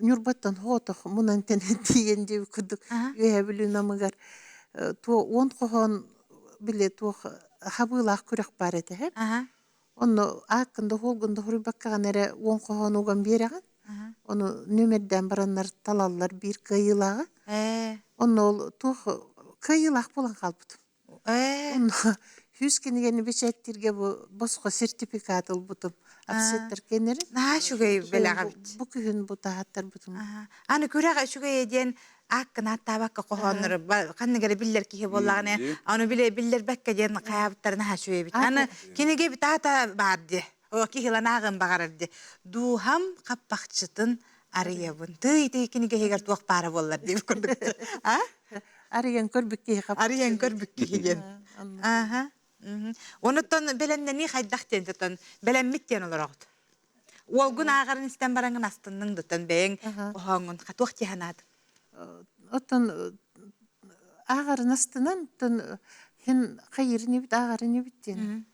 Nürbattan hoğutuq munan tene diyen diye kuduk. Üye bilü namıgar. Tuğ on qoğan bile tuğ habılaq kürek bar edi hep. Onu hakkında holgunda huri bakkagan ere on qoğan oğan beregan. Onu nömerden baranlar talallar bir kayılağı. Onu tuğ kayılaq bolan kalbıdım. Onu hüskenigeni beçettirge bu bosqa sertifikat olbutum. Afsetler kenerin. Şu gayı belaga bit. Bu kühün bu tahattar butum. Anı kürek şu gayı diyen Akkın hatta bakka qoğanları, kanını gere biller ki bollağını, onu biller bakka diyen qayabıtlarını ha şöyle bit. Anı kinige bit hata bardı. O ki hilan ağın bağırırdı. Duham qappaqçıtın arayabın. Tıy kinige heger tuğaq para bollar deyip kurduk. Arayan körbükki qap. Arayan körbükki diyen. Onuttan belenden ni qaydaq diyen tutan, belenmit diyen olur oğdu. Olgun ağarın isten barangın astının tutan beyin qoğanın qatuaq diyanadı. Otan ağarın astınan hen qayırını bit ağarını bit diyen.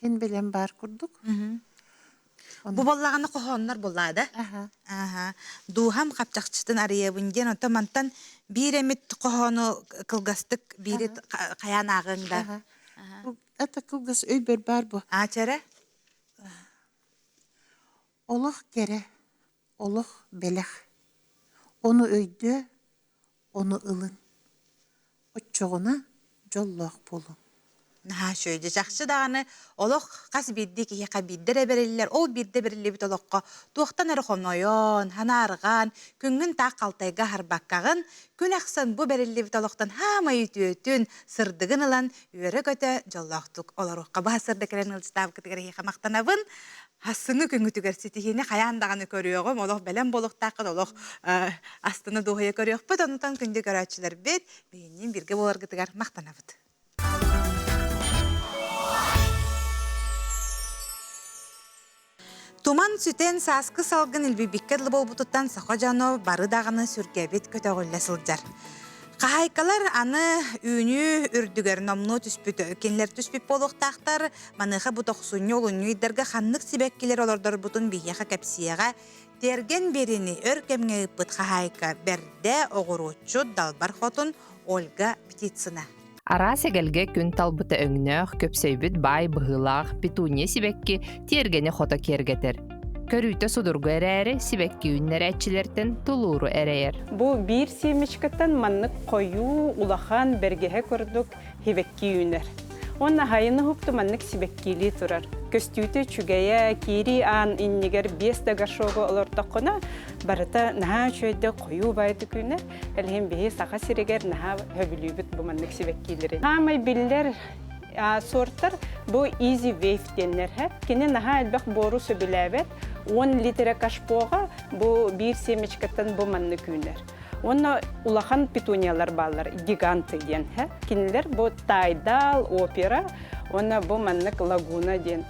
Hen belen bar kurduk. Bu bollağını qoğanlar bolladı. Duham qapçaqçıtın arayabın diyen otamantan bir emit qoğanı kılgastık, biri qayan ağında. Ata kılgas öyber bar bu. Açara? Олох кере, олох белех. Onu öydü, onu ılın. Отчоғына жоллоқ болу. Наха шөйді жақшы дағаны, олық қас бидді кейі қабиддер әберелілер, ол бидді бірілі біт олыққа туақтан әрі қомнойон, хана арған, күнгін тақ қалтайға харбаққағын, күн ақсан бұ бірілі біт олықтан хама үті-өтін, сырдығын ылан, үйері көті жоллоқтық. Олар оққа бұға сырды кәрен ұлыстав күтігері мақтанабын, Хасыны күнгү түгәрсетихини хаяндаганы көрүөгөм, олох белем болуктакы, олох астыны духая көрүөкпүт, онутан күндү көрөчүлөр бет, бейинен бирге боларгы тыгар мактанабыт. Туман сүтен саскы салгын илбибиккедлы болбутуттан сақа жано бары дағыны сүргебет көтөғылля сылжар. Қайкалар аны үйні үрдігер номну түспүт, кенлер түспүт болуқтақтар, маныға бұтоқсуны олуны идерге ханнық сибеккелер олардар бұтын бейеға кәпсияға терген беріні өркемге ұппыт қайка берде оғыручу далбар хотын Ольга Птицына. Ара сегелге күн талбыты өңнөөх көпсөйбүт бай быһылаах петуния сибекки тиергени хото кергетер. Көрүйтө судургу эрээри сибекки үннер әчилертен тулууру эрээр. Бу бир семечкаттан маннык кою улахан бергеhe көрдүк хибекки үннер. Онна хайыны хупту маннык сибеккили турар. Көстүүтө чүгәя кири ан иннигер 5 дагашого олортоккона барыта наха чөйдө кою байды күнер. Элхем бии сака сирегер наха хөбүлүбүт бу маннык сибеккилери. Хамай биллер сорттар бу easy wave денер хеп. Кене наха элбек бору сөбүләбет 10 литре кашпога бу бир семечкаттан бу маннык күнер. Онна улахан петуниялар баллар, гиганты ден. Кинилер бу тайдал, опера, онна бу маннык лагуна ден.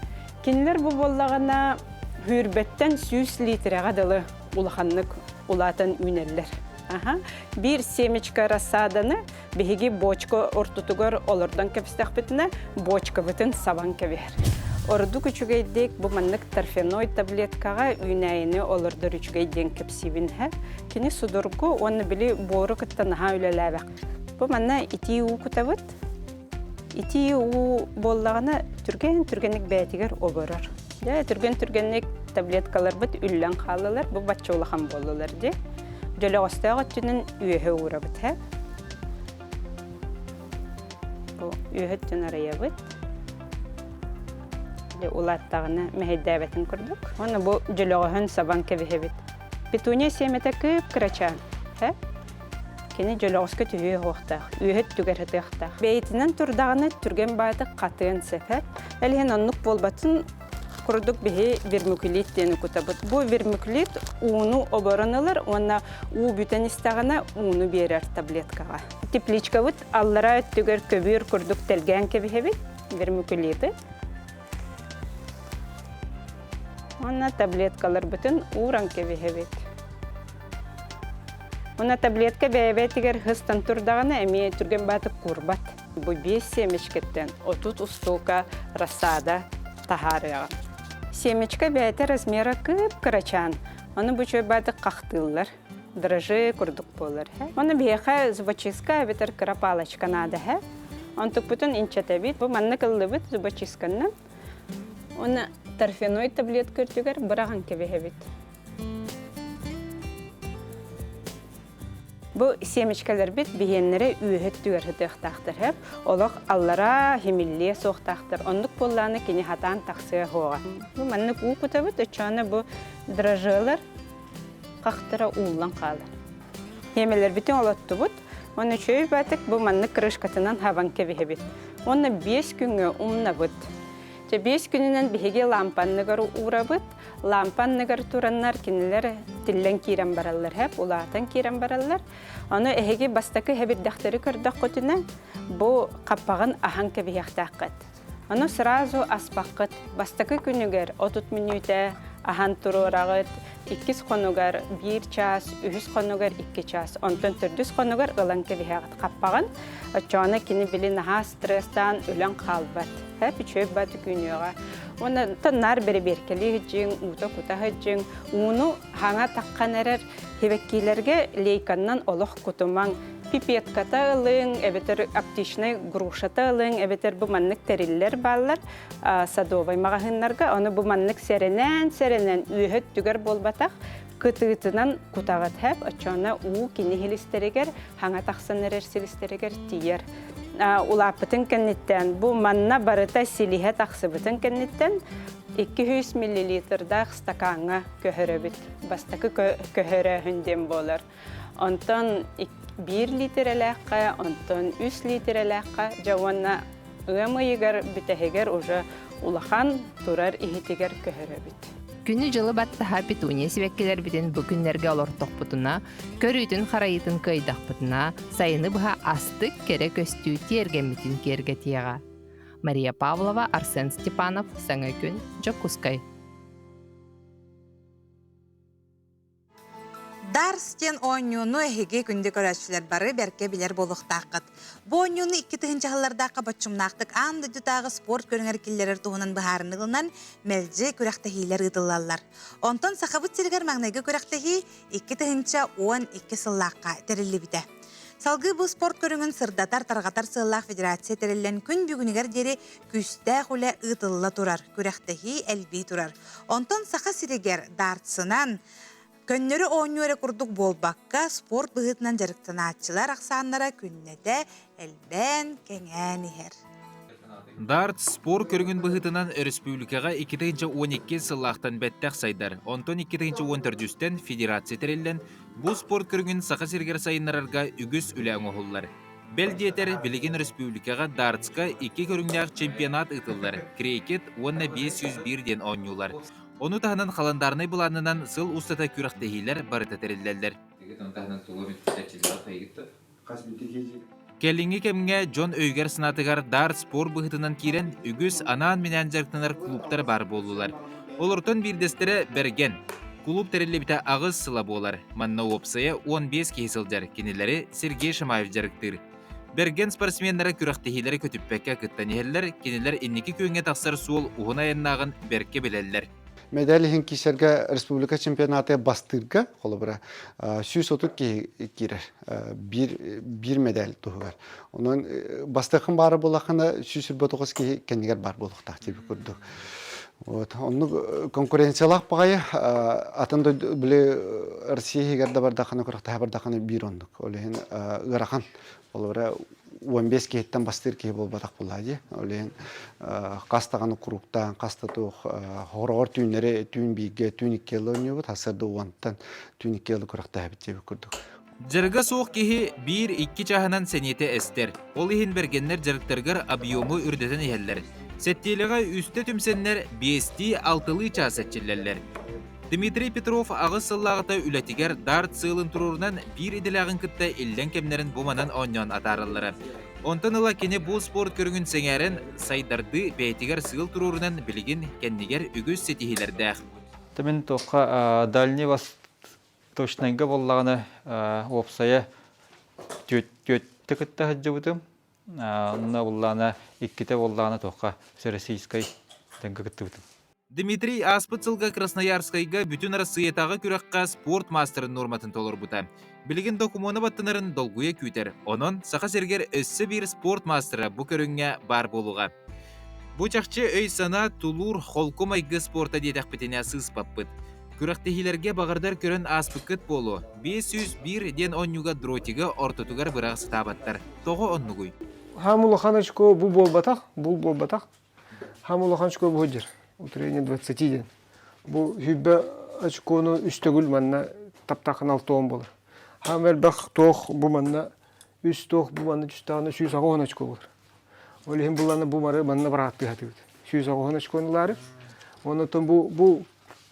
Кинилер бу боллагана хүрбеттен 100 литрага дылы улаханнык улатын үнерлер. Бир семечка рассаданы беги бочка ортутугар олордан кепстак битне бочка битен сабан кебер. Орду күчүгейдек бу маннык торфяной таблеткага үйнәйini олордор үчүгейден кепсибин кини судургу оны били бору кыттан ха үлеләбәк. Бу манна ити у кутабыт. Ити у боллагана түргенник бәтигер оборор. Да түргенник таблеткалар бит үллән халалар бу батчолахан болалар ди. Жөлөгөстөгө түнүн үйө урабыт Бу үйө түн араябыт. Улаттағыны мәхейдәбетін көрдік. Оны бұл жөліғығын сабан кәбіхебет. Петуния семеті көп кірачан. Кені жөліғызғы түйе оқтақ, үйет түгәріті оқтақ. Бәйтінен тұрдағыны түрген байды қатыын сәпәп. Әлген онлық болбатын құрдық бейі вермикулит дені күтабыт. Бұл вермикулит уыну оборанылар, оны у бүтен істағына уыну берер таблеткаға. Тепличка бұд аллара түгер көбір құрдық тәлген кәбіхебет, вермикулиті. Онна таблеткалар бүтін уран кебехебет. Онна таблетка бәйбәтігер хыстан тұрдағаны әме түрген баты курбат. Бұ 5 семечкеттен 30 устолка рассада тахарыған. Семечка бәйті размера көп кырачан. Оны бұчой баты қақтылар, дрожжи күрдік болар. Оны бейқа зубачиска әбетер кыра палачка нады. Он тұк бүтін инчатабит. Бұ манны кылды бүт зубачисканнан. Оны торфяной таблетка үртігер бұраған кебехебет. Бұл семечкалар бет бейенлері үйет түгерді ұқтақтыр. Олық аллара хемилле соқтақтыр. Ондық болланы кені хатан тақсыға хоға. Бұл маннық ұу күтабыт, өтчаны бұл дрожжылар қақтыра ұлан қалыр. Хемелер бітін олатты бұд. Оны чөй бәтік бұл маннық крышкатынан хаван кебехебет. Оны 5 күнгі ұмна бұд. 5 күнінен беге лампанныгар урабыт, лампанныгар тураннар кинилер тиллен кирен бараллар хеп, улаатан кирен бараллар. Оны эһеге бастакы хебирдактары көрдөх көтүнен бу каппагын ахан кебияктаккат. Оны сразу аспаккат бастакы күнүгер 30 минута ахан турурагыт, 2 конугар 1 час, 3 конугар 2 час, онтон 4 конугар ылан кебиягат каппагын. Очона кини билин ха стресстан үлөн калбат. Хеп чөп баты күнүгө. Оны тоннар берберкели жин, ута кута жин, уну хаңа таккан эрер хебеккилерге лейканнан олох кутуман пипетката ылың, эбетер аптечный грушата ылың, эбетер бу маннык териллер баллар садовый магазиннарга, оны бу маннык серенен үйөт түгер болбатак, кытыытынан кутагат хэп, очона у кинихилистерегер, хаңа тахсанерер силистерегер тиер. Улапытын кенниттен, бу манна барыта силиhe тахсыбытын кенниттен 200 мл стаканга көһөрөбүт. Бастакы көһөрө хүнден болар. Онтон 1 литр эләккә, онтон 3 литр эләккә, жауанна ымыйгар бүтәһегер уже улахан турар ихитигер көһөрөбүт. Күнү жылы баттаха петуния сибеккелер битен бу күннерге олортоқпутуна, көрүйтүн харайытын кыйдақпутуна, сайыны быха астык кере көстүү тиергемитин керге тияга. Мария Павлова, Арсен Степанов, Саңа күн, Жокускай. Дарстен ойнуну эхеге күнде көрәшілер бары бәрке білер болуқтақыт. Бу ойнуну 2-тігінші жыллардақы бачымнақтық анды дүтағы спорт көріңер келлерер туғынан бұхарынығынан мәлже көрәқтәхейлер ұдылалар. Онтон сақабыт сергер маңнайғы көрәқтәхей 2-тігінші 12 сыллаққа тәрілі біті. Салғы бұл спорт көріңін сырдатар тарғатар сыллақ федерация тәрілен күн бүгінігер дері күсті құлы ұдылла тұрар, көрәқтәхей әлбей тұрар. Онтон сақа сирегер дартсынан Көннөрі ойнуары күрдік болбаққа спорт бұғытынан жарықтанатчылар ақсанлара күннеде әлбән кәңән ехер. Дарт спорт көрігін бұғытынан республикаға 2012 сыллақтан бәттәқ сайдар. Онтон 2014-тен федерация тәрелден бұл спорт көрігін сақа сергер сайынларарға үгіз үләң оғылар. Бәлдетер білеген республикаға дартска 2 көріңнәқ чемпионат ұтылар. Крекет 501-ден ойнулар. Оны тағынан қаландарыны бұланынан сыл ұстата күрақтығылар барыта тәрелдәлдер. Келінгі кемге Джон Өйгер сынатығар дар спор бұғытынан керен үгіз анан менен жарқтанар клубтар бар болулар. Олыртын бірдестері берген. Клуб тәрелі біті ағыз сыла болар. Манна опсая 15 кейсілдер. Кенелері Сергей Шамаев жарықтыр. Берген спортсменлері күрақтығылары көтіппәкке күттан ехелер, кенелер иннекі күйінге тақсар суыл ұғына еннағын берке білелер. Медаль хин кисерге республика чемпионаты бастырга холобра 130 кирер bir медаль тугар. Онун бастыкын бары булакына 149 кенигер бар булукта деп көрдүк. Вот, онну конкуренциялак багай атында биле Россиягерде бардаканы куракта бардаканы бир ондук. Олен ырахан болора 15 кейттен бастыр кей болбатак булады. Олен кастаганы куруктан, кастатук хорор түйнери түйн биге түйн 2 ел ойнойбут, асырды уантан түйн 2 ел куракта деп көрдүк. Жырга соқ кеһи 1-2 чаһынан сенете эстер. Ол ихин бергеннер жырыктаргар объему үрдетен ehellер. Сеттелега үсте түмсеннер 5-6 часетчиллерлер. Дмитрий Петров ағыз сыллағыта үләтігер дарт сылын тұрурынан бір иделағын кітті елден кемнерін буманан оннан атарылары. Онтан ыла кене бұл спорт көрігін сеңәрін сайдарды бәйтігер сыл тұрурынан білген кәндігер үгіз сетихилердәқ. Тәмен тоққа дальний восточнайға боллағаны опсая төтті кітті хаджы бұтым. Онна боллағына иккіте боллағына тоққа Российскай тәңгі кітті бұтым. Дмитрий Аспыцылға Красноярскайға бүтін Россиятағы күраққа спорт мастерын норматын толыр бұта. Білген докумоны баттынарын долгуя күйтер. Онын сақа сергер өссі бір спорт мастері бұ көріңе бар болуға. Бұ чақчы өй сана тулур холкомайғы спорта детақ бітіне сыз баппыт. Күрақтығылерге бағардар көрін аспықыт болу. 501 ден онюға дротиға ортотугар бұрақ сытабаттар. Тоғы оннугуй. Хамулаханочко бұл болбатақ. Хамулаханочко бұл жер. Утрение 20 ден. Бұл хүббі очконы үстігіл манна таптақын 6 болыр. Хамер бақ тоқ бұл манна үст тоқ бұл манна жүстағына 100 очко болыр. Олеген бұланы бұл мары манна баратты хаты өт. 100 очконылары. Онытын бұл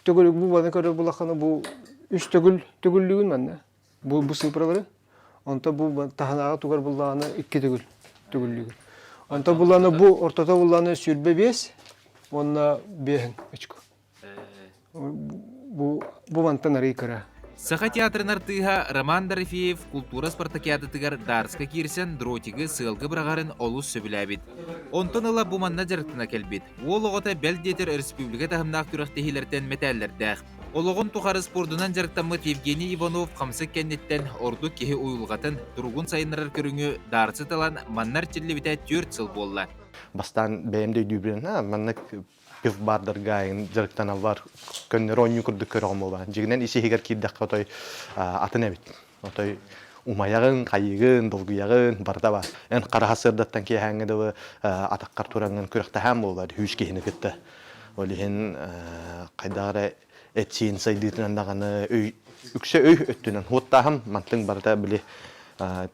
түгілік бұл манна көрі бұлақаны бұл үстігілігін манна. Бұл сыпыралары. Онта бұл тағынаға туғар бұлағына 2 түгілігін. Онта бұланы бұл ортата бұланы сүрбе 5. Онна бехен очко. Бу мантан арикара. Саха театрын артыға Роман Дорофеев культура спартакиадытыгар дарска кирсен дротигі сылғы бірағарын олус сөбіләбет. Онтан ыла буманна жарықтына келбет. Ол оғыта бәлдетер республика тағымнақ күрақтығылерден метәллердәқ. Ологон тухары спордунан жарықтамыт Евгений Иванов қамсы кеннеттен орду кеһи уйулғатын тургун сайынырар көріңі дарсы талан маннар чиллебіте 4 сыл болла. Бастан бәйімдей дүйбірін, маннық пив бардыр гайын жарықтана бар, көннер ойны күрді көріғым ола. Жегінен isi хегер кейдіқ отой атын әбіт. Отой умаяғын, қайығын, долгuyағын барда бар. Ән қарағасырдаттан кей әңгіді атаққар тураңын көріқті әм олар, хүйш кейіні күтті. Олеген қайдағыра әтсейін сайдыйтынан дағаны үксе өй өттінен хуаттағым мантлың барда біле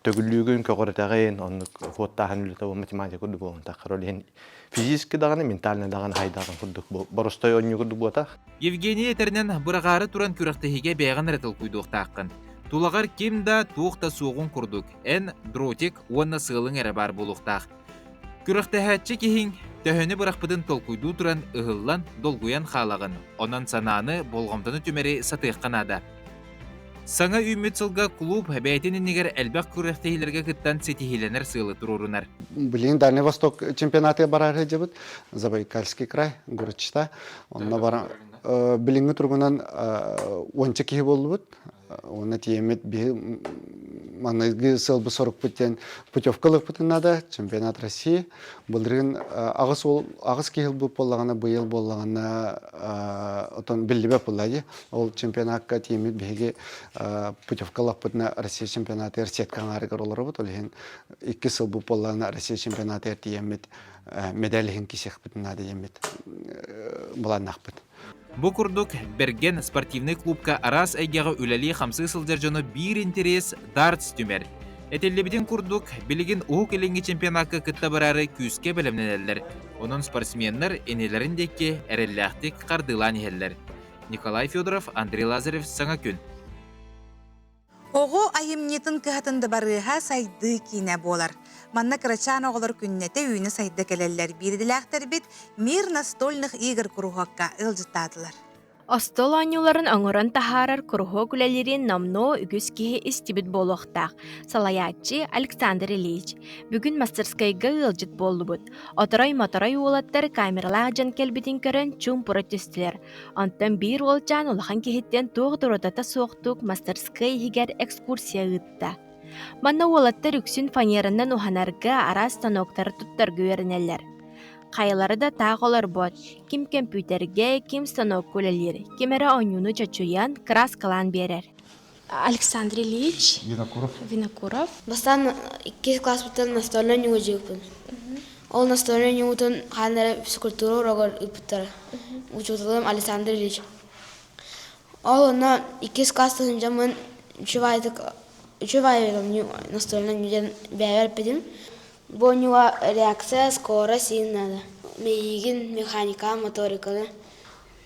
төгілігін көғыртағын, оны хуаттағын үліті математика күрді болын тақыр. Олеген физически дағаны, ментальный дағаны хайдағын күрдік бол. Барыстай ойны күрді болатақ. Евгений Этернен бұрағары туран күріқтігіге бәйған рәтіл құйдуқ таққын. Тулағар кем да туықта суғын күрдік. Ән дротик онна сығылың әрі бар болуқтақ. Күріқтіғатчы кейін төхіні бұрақпыдың толкуйду туран ұғыллан долгуян қалағын. Онан сананы болғамтаны түмәрі сатыққан ада. Саңа үміт сылға клуб бәйтінінігер әлбәқ күріқтігілерге күттан сетихиленер сылы тұрурунар. Блин, Дальний Восток чемпионаты барар жабыт, Забайкальский край, Гурчта. Онна бара билинги тургунан онча кихи болбут. Оны тиемет би манайгы сылбы 40 путен путевкалык путынада чемпионат России. Булдырын агыс кихил бу боллагана быйыл боллагана отон биллибе боллади. Ол чемпионатка тиемет биге путевкалык путна Россия чемпионаты сеткан арыгар олар бут. Олен 2 сыл бу боллагана Россия чемпионаты тиемет медалихин кисек путынада тиемет буланнак пут. Бу курдук берген спортивный клубка арас әйгеға үләли 50 сылдар жоны бір интерес дартс түмер. Әтеллебіден курдук білеген оқ елінгі чемпионатқа күтті барары күске білімненелер. Оның спортсменнер енелеріндекі әрелләқтік қардылан елер. Николай Федоров, Андрей Лазарев, Саңа күн. Оғы айымнетін кіғатынды барыға сайды кейіне болар. Манна Крачан оғылар күннете үйіні сайды келелер берділәқтер бет мир настольных игр күруғаққа ылжыттадылар. Остол анюларын оңырын тахарар күрухо күлелерін намно үгіз кеге істібіт болуқтақ. Салаятчы Александр Ильич. Бүгін мастерскайға ылжыт болу бұд. Отарай-матарай олаттар камералаға жан келбетін көрін чум протестілер. Антан бір олчан олахан кехеттен тоғдыродата соқтық мастерскай егер экскурсия ұтта. Манна олаттар үксін фанерынан уханарға арас станоктары тұттар көрінелер. Қайлары да тағылар бот. Ким компьютерге, ким станок көлелер. Кемері ойнуны чачуян краскалан берер. Александр Ильич. Винокуров. Бастан 2 класс бүтін настольный нюғы жегіппін. Ол настольный нюғытын қайнары физкультура ұрағыр үпіттір. Учутылым Александр Ильич. Ол оны 2 класстың жамын 3 вайдың настольный нюғын бәйер педін. Бу реакция скоро сильная. Мейгин механика, моторика,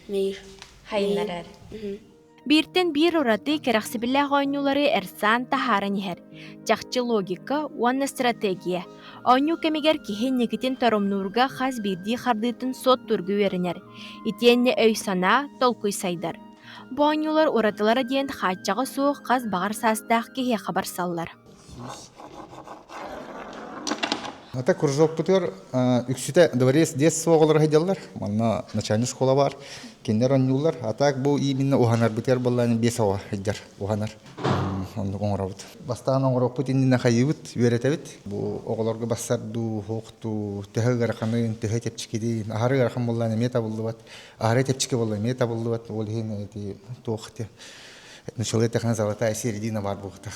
мейр. Хайнарар. Биртен бир ураты керахсибилля ойнулары эрсан тахаран ихер. Жакчы логика, уанна стратегия. Ойну кемигер кихин негитин торомнурга хаз бирди хардытын сот тургу веренер. Итенне өй сана, толкуй сайдар. Бу ойнулар уратылары диен хатчага суық қаз бағар састақ кихе хабар саллар. Это кружок путер, үксүте дворец детства оголар хайдалар. Манна начальный школа бар. Кендер оннулар. А так бу именно уханар бутер болланы бесава хайдар уханар. Онды оңорабыт. Бастан оңорап путинна хайыбыт, үйретебит. Бу оголорга бассарду, хокту, техегер ханын, техе тепчикеди, ахары гархан болланы мета болдубат. Ахары тепчике болланы мета болдубат. Ол хин эти тохте. Начале техна золотая середина бар бухтах.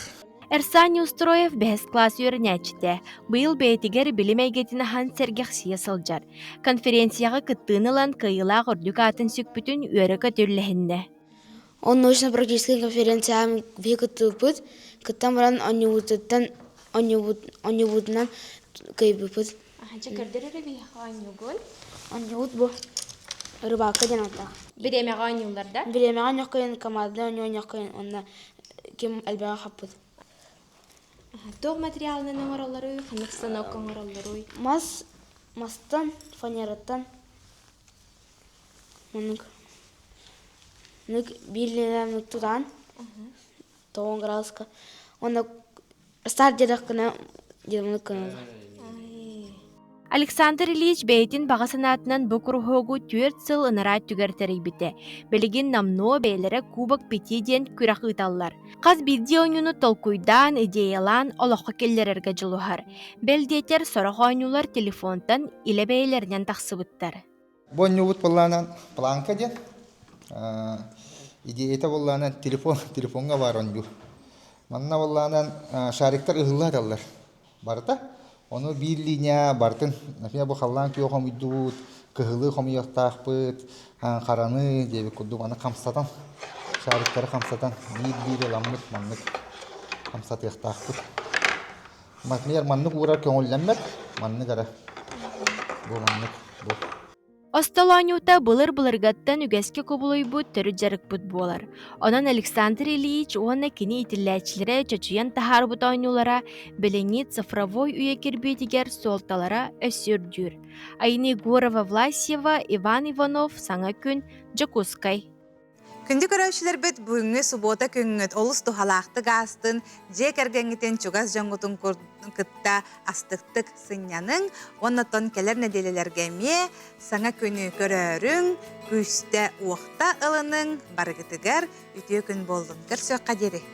Эрсани Устроев бәс класс үйрінәчті. Бұл бәйтігер білім әйгетіні хан сәргеқ сия сылжар. Конференцияға кыттынылан кайыла ғырдық атын сүкпітін үйрі көтерліхінді. Он научно-практическая конференция векутупут, кыттан баран оннюбутнан кайбупут. Чекердері бейха оннюгул? Оннюбут бұл. Рыбака денатақ. Биремеға оннюларда? Биремеға нөккайын команда, оннюккайын онна кем әлбәға қаппыт. Тоқ материалының оңыралары, қанық станок оңыралары? Мастан, фанераттан. Нүк биллинен нүк тудан. 9 градуска. Оны старт дедіқ кіні, дедімлік кіні. Александр Ильич бәйтін баға санатынан бұ күрхогу 4 сыл ынара түгәртері біті. Білігін намно бәйлері кубок петиден күрәқ ұйталар. Қаз бидде ойнуны толкуйдан, идеялан, олаққа келлерерге жылуғар. Бәлдетер сорaq ойнулар телефонтан иле бәйлерінен тақсы бұттар. Бонню бут болланан планка ден. Идеята болланан телефонга бар онду. Манна болланан шариктар ыгылладалар. Барта оны бир линия бартын. Например, бу халлан күйө комуйдут, кыгылы комуяктакпыт, караны деп куду аны камсатан. Шариктары камсатан. Бир ламмыт маннык камсат яктакпыт. Например, маннык урар көңүлләнмәк, манны гара. Бу маннык бу. Осталанюта былыр-былыргаттан үгәске кобулой бұд түрі жарық бұд болар. Онан Александр Ильич оны кені итілләчілері чачуян тахар бұд ойнулара білені цифровой үйе кербетігер солталара өсірдүр. Айны Гурова Власьева, Иван Иванов, Саңа күн, Джакускай. Күнді көрәушілер бет бүгінгі суббота күнгіт олыс тухалақты ғастын, жек әргәңгітен чугас жаңғытын күтті астықтық сынянын, оннаттан келер неделелерге ме, саңа күні көрәрің, күсті уақта ылының барғытығар үтіе күн болдың. Көрсөк қадері.